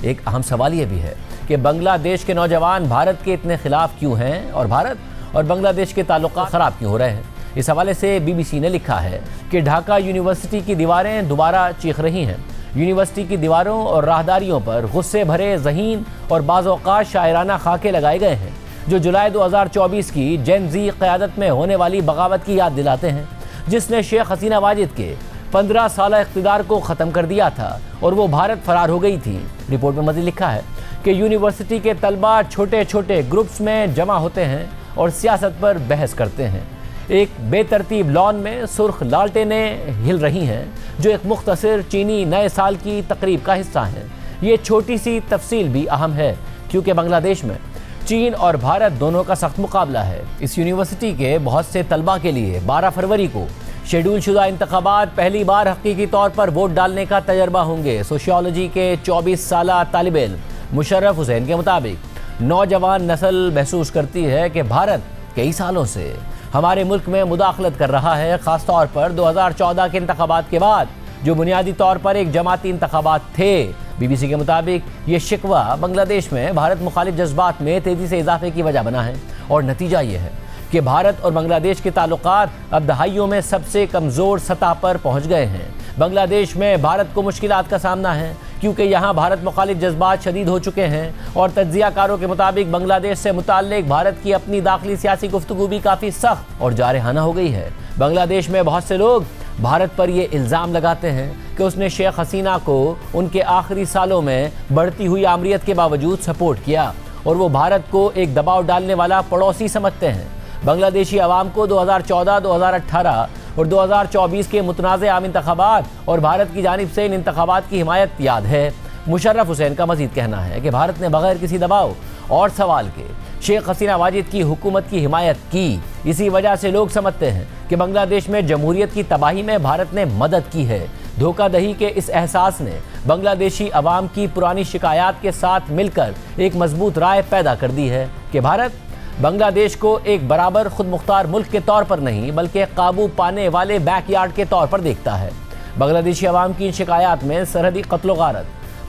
Speaker 1: एक अहम सवाल ये भी है कि बांग्लादेश के नौजवान भारत के इतने खिलाफ क्यों हैं और भारत और बांग्लादेश के ताल्लुकात ख़राब क्यों हो रहे हैं। इस हवाले से BBC ने लिखा है कि ढाका यूनिवर्सिटी की दीवारें दोबारा चीख रही हैं। यूनिवर्सिटी की दीवारों और राहदारियों पर गुस्से भरे ज़हीन और बाज़ औक़ात शायराना खाके लगाए गए हैं, जो जुलाई 2024 की जेन ज़ी क़यादत में होने वाली बगावत की याद दिलाते हैं, जिसने शेख हसीना वाजिद के 15 साल इक़्तिदार को ख़त्म कर दिया था और वो भारत फरार हो गई थी। रिपोर्ट में मज़ीद लिखा है कि यूनिवर्सिटी के तलबा छोटे छोटे ग्रुप्स में जमा होते हैं और सियासत पर बहस करते हैं। एक बेतरतीब लॉन में सुर्ख लालटेनें हिल रही हैं, जो एक मुख्तसर चीनी नए साल की तकरीब का हिस्सा हैं। ये छोटी सी तफसील भी अहम है, क्योंकि बांग्लादेश में चीन और भारत दोनों का सख्त मुकाबला है। इस यूनिवर्सिटी के बहुत से तलबा के लिए 12 फरवरी को शेड्यूल शुदा इंतखाबात पहली बार हकीकी तौर पर वोट डालने का तजर्बा होंगे। सोशियोलॉजी के 24 साला तालिब इल्म मुशर्रफ हुसैन के मुताबिक नौजवान नस्ल महसूस करती है कि भारत कई सालों से हमारे मुल्क में मुदाखलत कर रहा है, ख़ास तौर पर 2014 के इंतखाबात के बाद, जो बुनियादी तौर पर एक जमाती इंतखाबात थे। BBC के मुताबिक ये शिकवा बांग्लादेश में भारत मुखालिफ जज्बात में तेज़ी से इजाफे की वजह बना है और नतीजा ये है कि भारत और बांग्लादेश के ताल्लुकात अब दहाइयों में सबसे कमज़ोर सतह पर पहुँच गए हैं। बांग्लादेश में भारत को मुश्किलात का सामना है, क्योंकि यहाँ भारत मुखालिफ जज्बात शदीद हो चुके हैं और तज्ज़ियाकारों के मुताबिक बांग्लादेश से मुताल्लिक भारत की अपनी दाखिली सियासी गुफ्तगू भी काफ़ी सख्त और जारहाना हो गई है। बांग्लादेश में बहुत से लोग भारत पर ये इल्ज़ाम लगाते हैं कि उसने शेख हसीना को उनके आखिरी सालों में बढ़ती हुई आमरीत के बावजूद सपोर्ट किया और वो भारत को एक दबाव डालने वाला पड़ोसी समझते हैं। बांग्लादेशी अवाम को 2014, 2018 और 2024 के मुतनाज़ आम इंतखाबात और भारत की जानिब से इन इंतखाबात की हिमायत याद है। मुशर्रफ हुसैन का मज़ीद कहना है कि भारत ने बग़ैर किसी दबाव और सवाल के शेख हसीना वाजिद की हुकूमत की हिमायत की। इसी वजह से लोग समझते हैं कि बांग्लादेश में जमहूरियत की तबाही में भारत ने मदद की है। धोखाधही के इस एहसास ने बांग्लादेशी अवाम की पुरानी शिकायत के साथ मिलकर एक मजबूत राय पैदा कर दी है कि भारत बांग्लादेश को एक बराबर खुद मुख्तार मुल्क के तौर पर नहीं, बल्कि काबू पाने वाले बैकयार्ड के तौर पर देखता है। बांग्लादेशी अवाम की इन शिकायत में सरहदी कत्ल गारत,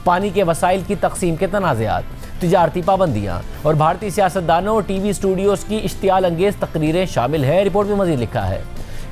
Speaker 1: पानी के वसाइल की तकसीम के तनाज़ात, तिजारती पाबंदियाँ और भारतीय सियासतदानों और TV स्टूडियोज़ की इश्तियाल अंगेज़ तकरीरें शामिल है। रिपोर्ट में मज़ीद लिखा है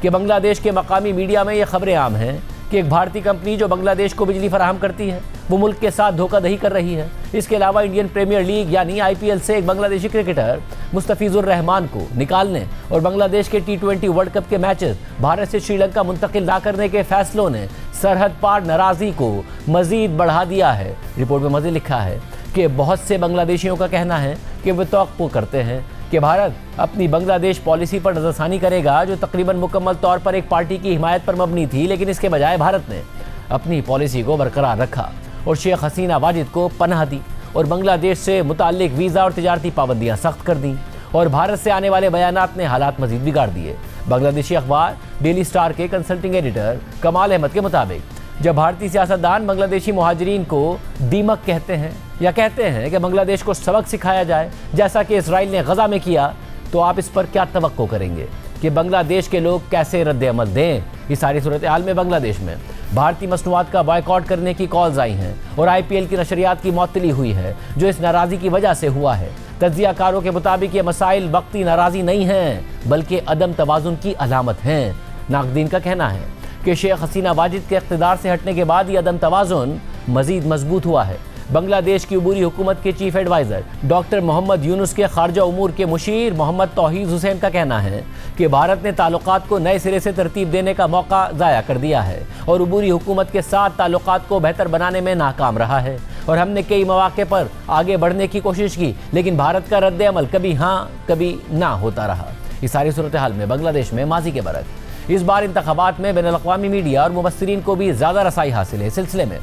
Speaker 1: कि बांग्लादेश के मकामी मीडिया में ये खबरें आम हैं कि एक भारतीय कंपनी जो बांग्लादेश को बिजली फराहम करती है, वो मुल्क के साथ धोखाधही कर रही है। इसके अलावा इंडियन प्रीमियर लीग यानी IPL से एक बांग्लादेशी क्रिकेटर मुस्तफिजुर रहमान को निकालने और बांग्लादेश के T20 वर्ल्ड कप के मैचेस भारत से श्रीलंका मुंतकिल ना करने के फैसलों ने सरहद पार नाराज़गी को मज़ीद बढ़ा दिया है। रिपोर्ट में मज़ीद लिखा है कि बहुत से बांग्लादेशियों का कहना है कि वे तवक्को करते हैं कि भारत अपनी बांग्लादेश पॉलिसी पर नज़रसानी करेगा, जो तकरीबन मुकम्मल तौर पर एक पार्टी की हिमायत पर मबनी थी, लेकिन इसके बजाय भारत ने अपनी पॉलिसी को बरकरार रखा और शेख हसीना वाजिद को पनाह दी और बांग्लादेश से मुताल्लिक वीज़ा और तिजारती पाबंदियाँ सख्त कर दी और भारत से आने वाले बयानात ने हालात मज़ीद बिगाड़ दिए। बांग्लादेशी अखबार डेली स्टार के कंसल्टिंग एडिटर कमाल अहमद के मुताबिक जब भारतीय सियासतदान बांग्लादेशी मुहाजिरीन को दीमक कहते हैं या कहते हैं कि बांग्लादेश को सबक सिखाया जाए, जैसा कि इसराइल ने गजा में किया, तो आप इस पर क्या तवक्को करेंगे? कि बांग्लादेश के लोग कैसे रद्द-ए-अमल दें। इस सारी सूरत हाल में बांग्लादेश में भारतीय मसनूआत का बॉयकॉट करने की कॉल्स आई हैं और IPL की नशरियात की मौतली हुई है, जो इस नाराज़गी की वजह से हुआ है। तज्जियाकारों के मुताबिक ये मसाइल वक्ती नाराज़ी नहीं हैं, बल्कि अदम तवाज़ुन की अलामत हैं। नाक़दीन का कहना है कि शेख हसीना वाजिद के इक़्तिदार से हटने के बाद ये अदम तवाज़ुन मज़ीद मजबूत हुआ है। बांग्लादेश की अबूरी हुकूमत के chief adviser doctor Mohammad Yunus के खारजा उमूर के मुशीर मोहम्मद तौहीद हुसैन का कहना है कि भारत ने ताल्लुकात को नए सिरे से तरतीब देने का मौका ज़ाया कर दिया है और अबूरी हुकूमत के साथ ताल्लुकात को बेहतर बनाने में नाकाम रहा है और हमने कई मौके पर आगे बढ़ने की कोशिश की, लेकिन भारत का रद्द अमल कभी हाँ कभी ना होता रहा। इस सारी सूरत हाल में बांग्लादेश में माजी के बरक़्स इस बार इंतखाबात में बैनुल-अक़वामी मीडिया और मुबस्सिरीन को भी ज़्यादा रसाई हासिल है। इस सिलसिले में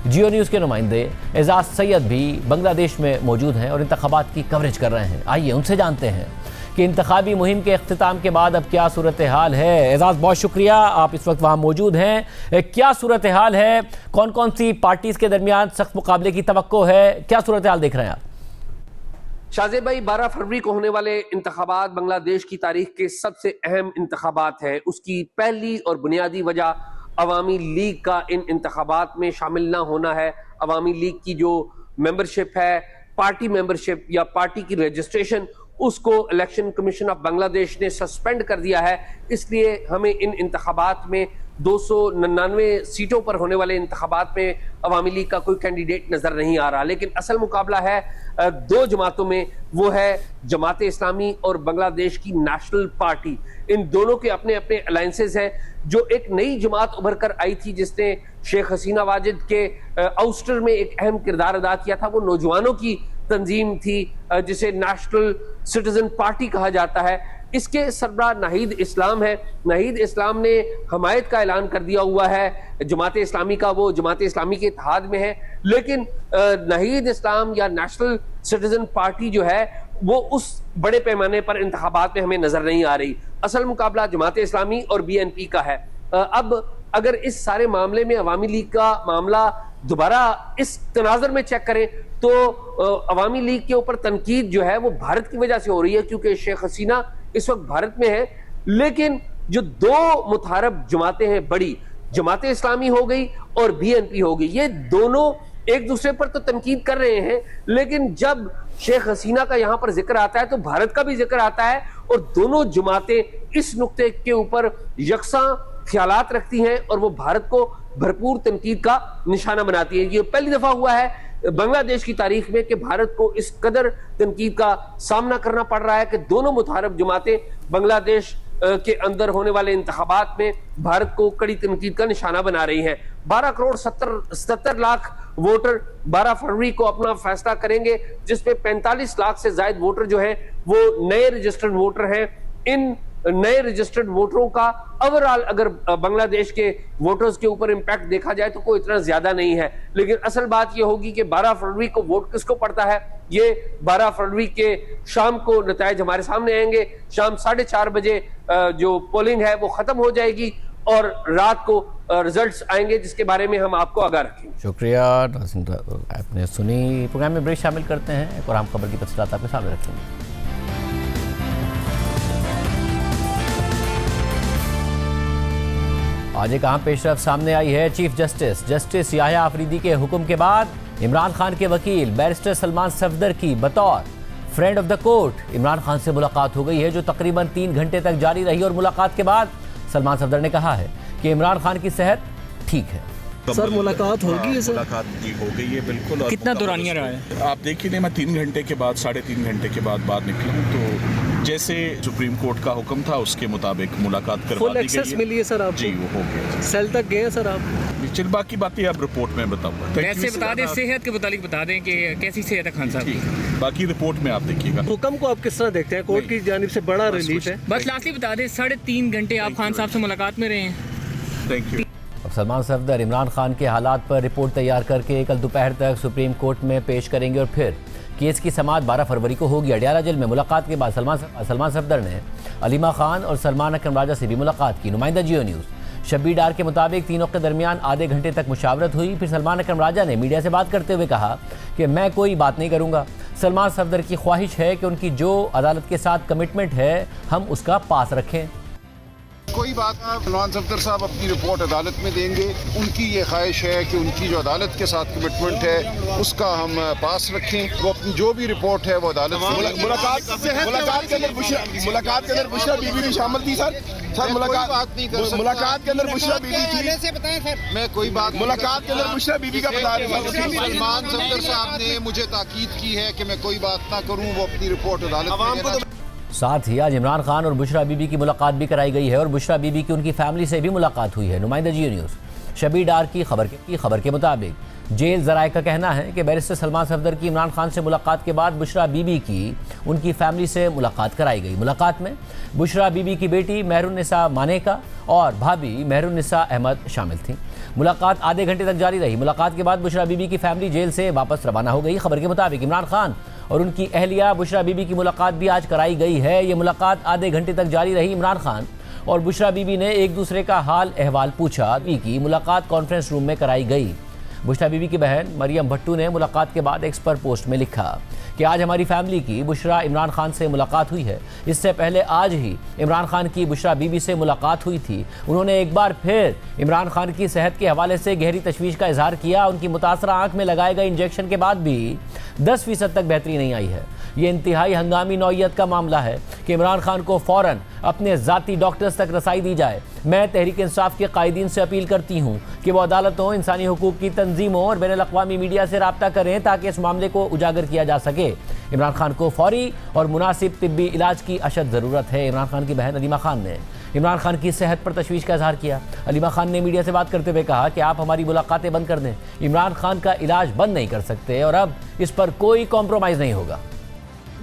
Speaker 1: जियो न्यूज़ के नुमाइंदे एजाज सैयद भी बांग्लादेश में मौजूद हैं और इंतखाबात की कवरेज कर रहे हैं। आइए उनसे जानते हैं कि इंतखाबी मुहिम के अख्तिताम के बाद अब क्या सूरत हाल है। एजाज, बहुत शुक्रिया, आप इस वक्त वहाँ मौजूद हैं। क्या सूरत हाल है, कौन कौन सी पार्टीज़ के दरमियान सख्त मुकाबले की तवक्को है, क्या सूरत हाल देख रहे हैं आप?
Speaker 8: शाहजेब भाई, 12 फरवरी को होने वाले इंतखाबात बांग्लादेश की तारीख के सबसे अहम इंतखाबात हैं। उसकी पहली और बुनियादी वजह अवामी लीग का इन इंतखाबात में शामिल ना होना है। अवामी लीग की जो मेंबरशिप है, पार्टी मेंबरशिप या पार्टी की रजिस्ट्रेशन, उसको इलेक्शन कमीशन ऑफ बांग्लादेश ने सस्पेंड कर दिया है। इसलिए हमें इन इंतखाबात में 299 सीटों पर होने वाले इंतखाबात में अवामी लीग का कोई कैंडिडेट नजर नहीं आ रहा। लेकिन असल मुकाबला है दो जमातों में, वो है जमात इस्लामी और बांग्लादेश की नेशनल पार्टी। इन दोनों के अपने अपने अलायंसेस हैं। जो एक नई जमात उभर कर आई थी जिसने शेख हसीना वाजिद के आउस्टर में एक अहम किरदार अदा किया था, वो नौजवानों की तंजीम थी जिसे नेशनल सिटीजन पार्टी कहा जाता है। इसके सरबराह नाहिद इस्लाम है। नाहिद इस्लाम ने हमायत का ऐलान कर दिया हुआ है जमात इस्लामी का, वो जमात इस्लामी के इत्तेहाद में है। लेकिन नाहिद इस्लाम या नेशनल सिटीजन पार्टी जो है वो उस बड़े पैमाने पर इंतखाबात में हमें नजर नहीं आ रही। असल मुकाबला जमात इस्लामी और BNP का है। अब अगर इस सारे मामले में अवामी लीग का मामला दोबारा इस तनाज़ुर में चेक करें तो अवामी लीग के ऊपर तनकीद जो है वो भारत की वजह से हो रही है, क्योंकि शेख हसीना इस वक्त भारत में है। लेकिन जो दो मुतारब जमातें हैं बड़ी, जमात इस्लामी हो गई और BNP हो गई, ये दोनों एक दूसरे पर तो तनकीद कर रहे हैं, लेकिन जब शेख हसीना का यहाँ पर जिक्र आता है तो भारत का भी जिक्र आता है और दोनों जमातें इस नुक्ते के ऊपर यकसा ख्यालात रखती हैं और वो भारत को भरपूर तनकीद का निशाना बनाती है। ये पहली दफा हुआ है बांग्लादेश की तारीख में कि भारत को इस कदर तनकीद का सामना करना पड़ रहा है कि दोनों मुतारब जमातें बांग्लादेश के अंदर होने वाले इंतखाबात में भारत को कड़ी तनकीद का निशाना बना रही हैं। 12 करोड़ 70 लाख वोटर 12 फरवरी को अपना फैसला करेंगे, जिसमें 45 लाख से ज्यादा वोटर जो हैं वो नए रजिस्टर्ड वोटर हैं। इन नए रजिस्टर्ड वोटरों का ओवरऑल अगर बांग्लादेश के वोटर्स के ऊपर इंपैक्ट देखा जाए तो कोई इतना ज्यादा नहीं है। लेकिन असल बात यह होगी कि 12 फरवरी को वोट किसको पड़ता है, ये 12 फरवरी के शाम को नतायज हमारे सामने आएंगे। शाम 4:30 बजे जो पोलिंग है वो खत्म हो जाएगी और रात को रिजल्ट्स आएंगे, जिसके बारे में हम आपको आगाह रखेंगे।
Speaker 1: शुक्रिया, आपने सुनी। प्रोग्राम में ब्रेक शामिल करते हैं, एक और अहम खबर की तफसीलात आपके सामने रखेंगे। आज एक अहम पेशरफ सामने आई है। चीफ जस्टिस याह्या आफरीदी के हुक्म के बाद इमरान खान के वकील बैरिस्टर सलमान सफदर की बतौर friend of the court Imran Khan से मुलाकात हो गई है, जो तकरीबन 3 घंटे तक जारी रही। और मुलाकात के बाद सलमान सफदर ने कहा है कि इमरान खान की सेहत ठीक है।
Speaker 9: सर मुलाकात होगी,
Speaker 10: मुलाकात जी हो गई है बिल्कुल। और
Speaker 9: कितना दौरानिया रहा है?
Speaker 10: आप देखिए, मैं 3 घंटे के बाद 3.5 घंटे के बाद बाहर निकला हूँ, तो जैसे सुप्रीम कोर्ट का हुक्म था उसके मुताबिक मुलाकात करवा दी गई है।
Speaker 9: फुल एक्सेस मिली है सर आपको?
Speaker 10: जी, वो हो गया।
Speaker 9: सेल तक गए हैं सर आप?
Speaker 10: चल बाकी बातें आप रिपोर्ट में बताऊंगा।
Speaker 9: वैसे बता दें, सेहत के मुताबिक बता दें कि कैसी सेहत है खान साहब की।
Speaker 10: बाकी रिपोर्ट में आप देखिएगा।
Speaker 9: हुक्म को आप किस तरह देखते हैं? कोर्ट की जानिब से बड़ा रिलीफ है। बस लास्टली बता दें, 3.5 घंटे आप खान साहब से मुलाकात में रहे हैं।
Speaker 10: Thank you.
Speaker 1: सलमान सफदर इमरान खान के हालात पर रिपोर्ट तैयार करके कल दोपहर तक सुप्रीम कोर्ट में पेश करेंगे और फिर केस की समाअत 12 फरवरी को होगी। अडियाला जेल में मुलाकात के बाद सलमान सफदर ने अलीमा खान और सलमान अकरम राजा से भी मुलाकात की। नुमाइंदा जियो न्यूज़ शब्बीर डार के मुताबिक तीनों के दरमियान आधे घंटे तक मुशावरत हुई। फिर सलमान अकरम राजा ने मीडिया से बात करते हुए कहा कि मैं कोई बात नहीं करूंगा। सलमान सफदर की ख्वाहिश है कि उनकी जो अदालत के साथ कमिटमेंट है हम उसका पास रखें।
Speaker 11: कोई बात ना, सलमान सफदर साहब अपनी रिपोर्ट अदालत में देंगे। उनकी ये ख्वाहिश है कि उनकी जो अदालत के साथ कमिटमेंट है उसका हम पास रखें। वो अपनी जो भी रिपोर्ट है वो अदालत
Speaker 12: मुलाकात के अंदर बुशरा बीबी भी शामिल थी सर। मुलाकात के अंदर बुशरा बीबी थी।
Speaker 11: मैं कोई बात
Speaker 12: मुलाकात के अंदर बुशरा बीबी का बता रहे हैं।
Speaker 11: सलमान सफदर साहब ने मुझे ताकीद की है कि मैं कोई बात ना करूं, वो अपनी रिपोर्ट अदालत में।
Speaker 1: साथ ही आज इमरान खान और बुशरा बीबी की मुलाकात भी कराई गई है और बुशरा बीबी की उनकी फैमिली से भी मुलाकात हुई है। नुमाइंदा जियो न्यूज़ शबीर डार की खबर के मुताबिक जेल ज़राए का कहना है कि बैरिस्टर सलमान सफदर की इमरान खान से मुलाकात के बाद बुशरा बीबी की उनकी फैमिली से मुलाकात कराई गई। मुलाकात में बुशरा बीबी की बेटी मेहरुन्निसा मानेका और भाभी मेहरुन्निसा अहमद शामिल थीं। मुलाकात आधे घंटे तक जारी रही। मुलाकात के बाद बुशरा बीबी की फैमिली जेल से वापस रवाना हो गई। खबर के मुताबिक इमरान खान और उनकी अहलिया बुशरा बीबी की मुलाकात भी आज कराई गई है। ये मुलाकात आधे घंटे तक जारी रही। इमरान खान और बुशरा बीबी ने एक दूसरे का हाल अहवाल पूछा। की मुलाकात कॉन्फ्रेंस रूम में कराई गई। बुशरा बीबी की बहन मरियम भट्टू ने मुलाकात के बाद एक्स पर पोस्ट में लिखा कि आज हमारी फैमिली की बुशरा इमरान खान से मुलाकात हुई है। इससे पहले आज ही इमरान खान की बुशरा बीबी से मुलाकात हुई थी। उन्होंने एक बार फिर इमरान खान की सेहत के हवाले से गहरी तशवीश का इजहार किया। उनकी मुतासरा आंख में लगाए गए इंजेक्शन के बाद भी 10% तक बेहतरी नहीं आई है। ये इंतहाई हंगामी नौइयत का मामला है कि इमरान खान को फ़ौरन अपने ज़ाती डॉक्टर्स तक रसाई दी जाए। मैं तहरीक इंसाफ के कायदीन से अपील करती हूँ कि वो अदालतों, इंसानी हुकूक की तंजीमों और बैनुल-अक़वामी मीडिया से रब्ता करें ताकि इस मामले को उजागर किया जा सके। इमरान खान को फौरी और मुनासिब तिब्बी इलाज की अशद ज़रूरत है। इमरान खान की बहन अलीमा खान ने इमरान खान की सेहत पर तशवीश का इजहार किया। अलीमा खान ने मीडिया से बात करते हुए कहा कि आप हमारी मुलाकातें बंद कर दें। इमरान खान का इलाज बंद नहीं कर सकते और अब इस पर कोई कॉम्प्रोमाइज़ नहीं होगा।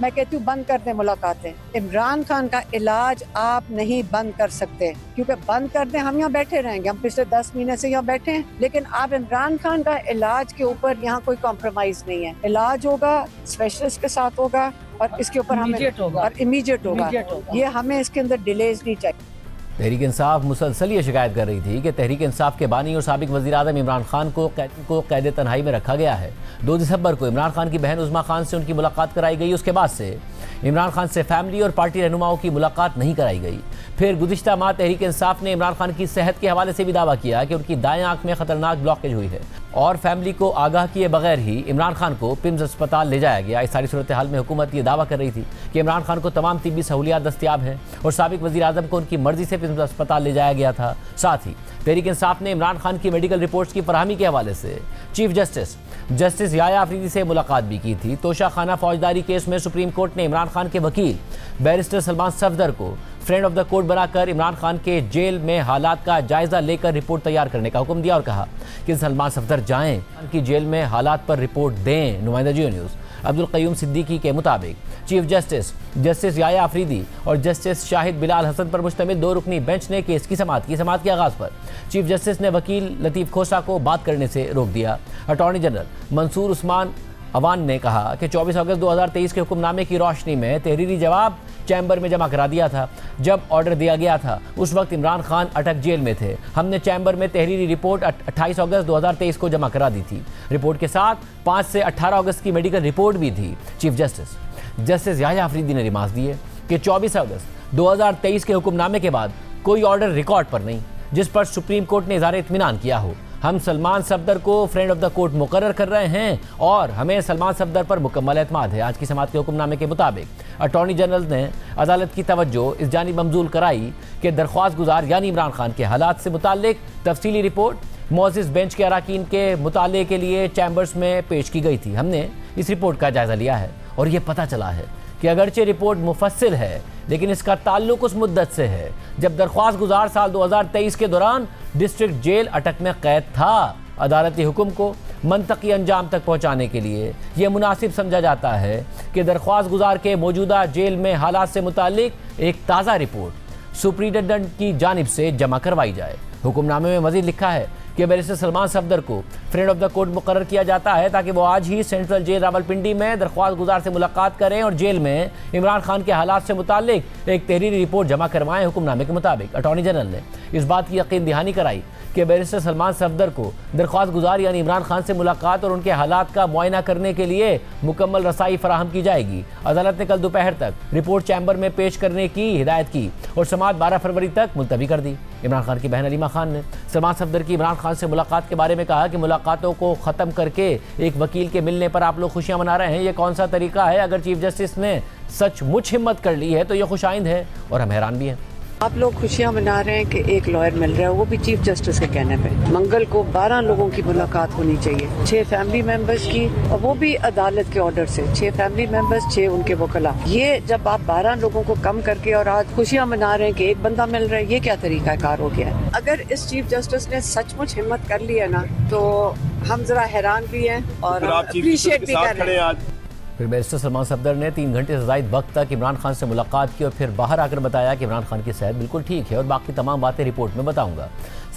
Speaker 13: मैं कहती हूँ बंद कर दें मुलाकातें। इमरान खान का इलाज आप नहीं बंद कर सकते, क्योंकि बंद कर दें हम यहाँ बैठे रहेंगे। हम पिछले 10 महीने से यहाँ बैठे हैं, लेकिन आप इमरान खान का इलाज के ऊपर यहाँ कोई कॉम्प्रोमाइज नहीं है। इलाज होगा, स्पेशलिस्ट के साथ होगा और इसके ऊपर हमें इमीडिएट होगा। ये हमें इसके अंदर डिलेज नहीं चाहिए।
Speaker 1: तहरीक इंसाफ मुसलसल ये शिकायत कर रही थी कि तहरीक इंसाफ के बानी और साबिक वज़ीर-ए-आज़म इमरान खान को कैद तन्हाई में रखा गया है। 2 दिसंबर को इमरान खान की बहन उज़्मा खान से उनकी मुलाकात कराई गई। उसके बाद से इमरान खान से फैमिली और पार्टी रहनुमाओं की मुलाकात नहीं कराई गई। फिर गुज़िश्ता माह तहरीक इंसाफ ने इमरान खान की सेहत के हवाले से भी दावा किया कि उनकी दाएं आंख में खतरनाक ब्लॉकेज हुई है और फैमिली को आगाह किए बगैर ही इमरान खान को पिम्स अस्पताल ले जाया गया। इस सारी सूरत हाल में हुकूमत ये दावा कर रही थी कि इमरान खान को तमाम तिब्बी सहूलियात दस्तियाब हैं और साबिक वज़ीर-ए-आज़म को उनकी मर्जी से पिम्स अस्पताल ले जाया गया था। साथ ही तहरीक इंसाफ ने इमरान खान की मेडिकल रिपोर्ट्स की फराहमी के हवाले से चीफ जस्टिस याया अफरीदी से मुलाकात भी की थी। तोशा खाना फौजदारी केस में सुप्रीम कोर्ट ने इमरान खान के वकील बैरिस्टर सलमान सफदर को फ्रेंड ऑफ द कोर्ट बनाकर इमरान खान के जेल में हालात का जायजा लेकर रिपोर्ट तैयार करने का हुक्म दिया और कहा कि सलमान सफदर जाएं कि जेल में हालात पर रिपोर्ट दें। नुमाइंदा जियो न्यूज़ अब्दुल क़य्यूम सिद्दीकी के मुताबिक चीफ जस्टिस याया अफरीदी और जस्टिस शाहिद बिलाल हसन पर मुश्तमिल 2 रुकनी बेंच ने केस की समाअत के आगाज़ पर चीफ जस्टिस ने वकील लतीफ़ खोसा को बात करने से रोक दिया। अटॉर्नी जनरल मंसूर उस्मान अवान ने कहा कि 24 अगस्त 2023 के हुक्मनामे की रोशनी में तहरीरी जवाब चैम्बर में जमा करा दिया था। जब ऑर्डर दिया गया था उस वक्त इमरान खान अटक जेल में थे। हमने चैम्बर में तहरीरी रिपोर्ट 28 अगस्त 2023 को जमा करा दी थी। रिपोर्ट के साथ 5 से 18 अगस्त की मेडिकल रिपोर्ट भी थी। चीफ जस्टिस याया अफरीदी ने रिमार्क दिए कि 24 अगस्त 2023 के हुक्मनामे के बाद कोई ऑर्डर रिकॉर्ड पर नहीं जिस पर सुप्रीम कोर्ट ने इज़हार इत्मीनान किया हो। हम सलमान सफदर को फ्रेंड ऑफ द कोर्ट मुकर्रर कर रहे हैं और हमें सलमान सफदर पर मुकम्मल एतमाद है। आज की समाअत के हुक्मनामे के मुताबिक अटॉर्नी जनरल ने अदालत की तवज्जो इस जानिब मबजूल कराई कि दरख्वास्त गुजार यानी इमरान खान के हालात से मुताल्लिक तफसीली रिपोर्ट मुअज़्ज़िज़ बेंच के अरकान के मुताले के लिए चैम्बर्स में पेश की गई थी। हमने इस रिपोर्ट का जायज़ा लिया है और ये पता चला है कि अगरचे रिपोर्ट मुफस्सिल है लेकिन इसका ताल्लुक उस मुद्दत से है जब दरख्वास्त गुजार साल 2023 के दौरान डिस्ट्रिक्ट जेल अटक में कैद था। अदालती हुक्म को मंतकी अंजाम तक पहुंचाने के लिए यह मुनासिब समझा जाता है कि दरख्वास्त गुजार के मौजूदा जेल में हालात से मुताल्लिक एक ताज़ा रिपोर्ट सुप्रीटेंडेंट की जानिब से जमा करवाई जाए। हुक्मनामे में मज़ीद लिखा है कि बैरिस्टर सलमान सफदर को फ्रेंड ऑफ द कोर्ट मुकर्रर किया जाता है ताकि वो आज ही सेंट्रल जेल रावलपिंडी में दरख्वास्त गुजार से मुलाकात करें और जेल में इमरान खान के हालात से मुताल्लिक एक तहरीरी रिपोर्ट जमा करवाएं। हुक्मनामे के मुताबिक अटॉर्नी जनरल ने इस बात की यकीन दहानी कराई कि बैरिस्टर सलमान सफदर को दरख्वास्त गुजार यानी इमरान खान से मुलाकात और उनके हालात का मुआयना करने के लिए मुकम्मल रसाई फराहम की जाएगी। अदालत ने कल दोपहर तक रिपोर्ट चैम्बर में पेश करने की हिदायत की और समाअत 12 फरवरी तक मुलतवी कर दी। इमरान खान की बहन अलीमा खान ने सलमान सफदर की इमरान खान से मुलाकात के बारे में कहा कि मुलाकातों को ख़त्म करके एक वकील के मिलने पर आप लोग खुशियां मना रहे हैं, ये कौन सा तरीका है? अगर चीफ जस्टिस ने सचमुच हिम्मत कर ली है तो ये खुशाइंद है और हम हैरान भी हैं।
Speaker 13: आप लोग खुशियां मना रहे हैं कि एक लॉयर मिल रहा है, वो भी चीफ जस्टिस के कहने पे। मंगल को 12 लोगों की मुलाकात होनी चाहिए, 6 फैमिली मेंबर्स की, और वो भी अदालत के ऑर्डर से। 6 फैमिली मेंबर्स, 6 उनके वकला। ये जब आप 12 लोगों को कम करके और आज खुशियां मना रहे हैं कि एक बंदा मिल रहा है, ये क्या तरीका कार हो गया है? अगर इस चीफ जस्टिस ने सचमुच हिम्मत कर ली है ना, तो हम जरा हैरान भी हैं और अप्रिशिएट भी कर रहे हैं।
Speaker 1: फिर बैरिस्टर सलमान सफदर ने 3 घंटे से ज़ायद वक्त तक इमरान खान से मुलाकात की और फिर बाहर आकर बताया कि इमरान खान की सेहत बिल्कुल ठीक है और बाकी तमाम बातें रिपोर्ट में बताऊंगा।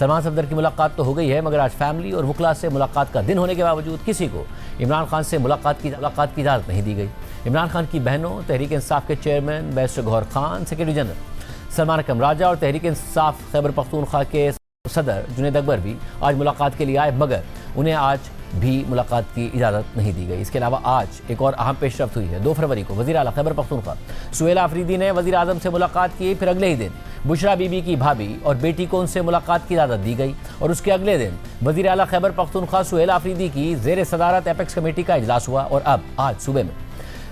Speaker 1: सलमान सफदर की मुलाकात तो हो गई है, मगर आज फैमिली और वकला से मुलाकात का दिन होने के बावजूद किसी को इमरान खान से मुलाकात की इजाज़त नहीं दी गई। इमरान खान की बहनों, तहरीक इंसाफ के chairman barrister Gohar Khan, secretary general Salman Akram Raja और तहरीक इंसाफ खैबर पख्तूनख्वा के सदर जुनैद अकबर भी आज मुलाकात के लिए आए, मगर उन्हें आज भी मुलाकात की इजाज़त नहीं दी गई। इसके अलावा आज एक और अहम पेशरफ्त हुई है। 2 फरवरी को वज़ीर आला खैबर पख्तूनख्वा सुहेल आफरीदी ने वज़ीर आज़म से मुलाकात की। फिर अगले ही दिन बुशरा बीबी की भाभी और बेटी को उनसे मुलाकात की इजाज़त दी गई और उसके अगले दिन वज़ीर आला खैबर पख्तूनख्वा सुहेल आफरीदी की ज़ेर सदारत एपेक्स कमेटी का इजलास हुआ और अब आज सुबह में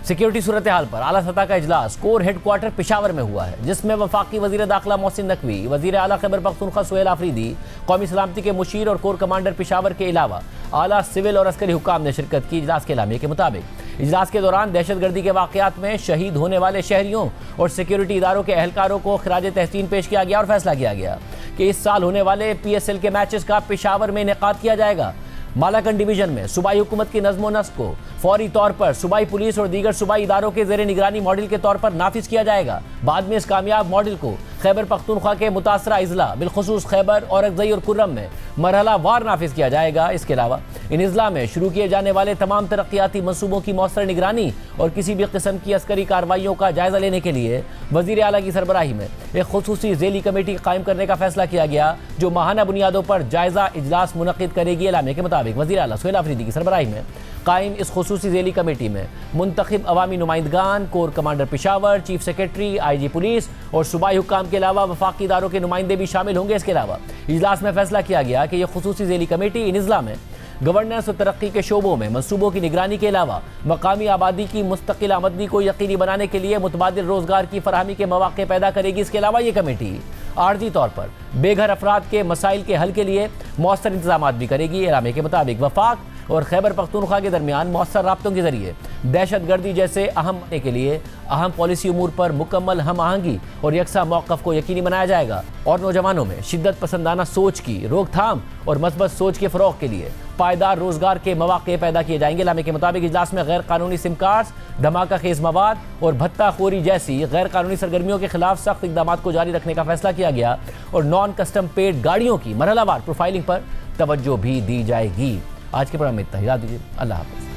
Speaker 1: सिक्योरिटी सूरत हाल पर आला सतह का इजलास कोर हेडक्वार्टर पेशावर में हुआ है, जिसमें वफाकी वज़ीर दाखिला मोहसिन नकवी, वज़ीर आला खैबर पख्तूनख्वा सुहेल आफरीदी, कौमी सलामती के मुशीर और कोर कमांडर पेशावर के अलावा आला सिविल और अस्करी हुक्काम ने शिरकत की। इजलास के एलामिये के मुताबिक इजलास के दौरान दहशतगर्दी के वाक़यात में शहीद होने वाले शहरियों और सिक्योरिटी इदारों के अहलकारों को खिराज तहसीन पेश किया गया और फैसला किया गया कि इस साल होने वाले PSL के मैचेस का पेशावर में इनेकाद किया जाएगा। मालाकंड डिवीजन में सूबाई हुकूमत की नज़्म नस्क को फौरी तौर पर सूबाई पुलिस और दीगर सूबाई इदारों के ज़ेरे निगरानी मॉडल के तौर पर नाफिज किया जाएगा। बाद में इस कामयाब मॉडल को खैबर पख्तूनख्वा के मुतासरा अजला बिलखुसूस खैबर और अकज़ई और कुर्रम में मरहला वार नाफिज किया जाएगा। इसके अलावा इन अजला में शुरू किए जाने वाले तमाम तरक्याती मनसूबों की मौसर निगरानी और किसी भी किस्म की अस्करी कार्रवाइयों का जायजा लेने के लिए वज़ीर आला की सरबराही में एक खुसूसी ज़ेली कमेटी कायम करने का फैसला किया गया, जो माहाना बुनियादों पर जायजा इजलास मुनक़िद करेगी। एलामिये के मुताबिक वज़ीर आला सुहेल आफरीदी की सरबराही में कायम इस खुसूसी ज़ेली कमेटी में मुंतखब अवामी नुमाइंदगान, core commander Peshawar, chief secretary, IG police और सूबाई हुक्काम के अलावा वफाकी इदारों के नुमाइंदे भी शामिल होंगे। इसके अलावा इजलास में फैसला किया गया कि यह खुसूसी ज़ेली कमेटी इन अज़ला में गवर्नेंस और तरक्की के शोबों में मनसूबों की निगरानी के अलावा मकामी आबादी की मुस्तकिल आमदनी को यकीनी बनाने के लिए मुतबादिल रोजगार की फराहमी के मौके पैदा करेगी। इसके अलावा ये कमेटी आर्जी तौर पर बेघर अफराद के मसाइल के हल के लिए मौसर इंतजाम भी करेगी। एलामिये के मुताबिक वफाक और खैबर पख्तूनख्वा के दरमियान मौसर राब्तों के जरिए दहशतगर्दी जैसे अहम के लिए अहम पॉलिसी उमूर पर मुकम्मल हम आहंगी और यकसा मौक़िफ़ को यकीनी बनाया जाएगा और नौजवानों में शिद्दत पसंदाना सोच की रोकथाम और मस्बत सोच के फ़रोग़ के लिए पायदार रोजगार के मौके पैदा किए जाएंगे। एलामिये के मुताबिक इजलास में गैर कानूनी सिम कार्ड्स, धमाका खेज मवाद और भत्ताखोरी जैसी गैर कानूनी सरगर्मियों के खिलाफ सख्त इक़दामात को जारी रखने का फैसला किया गया और नॉन कस्टम पेड गाड़ियों की मरहलावार प्रोफाइलिंग पर तवज्जो भी दी जाएगी। आज के प्रोग्राम में इतना ही। दीजिए। अल्लाह हाफ़िज़।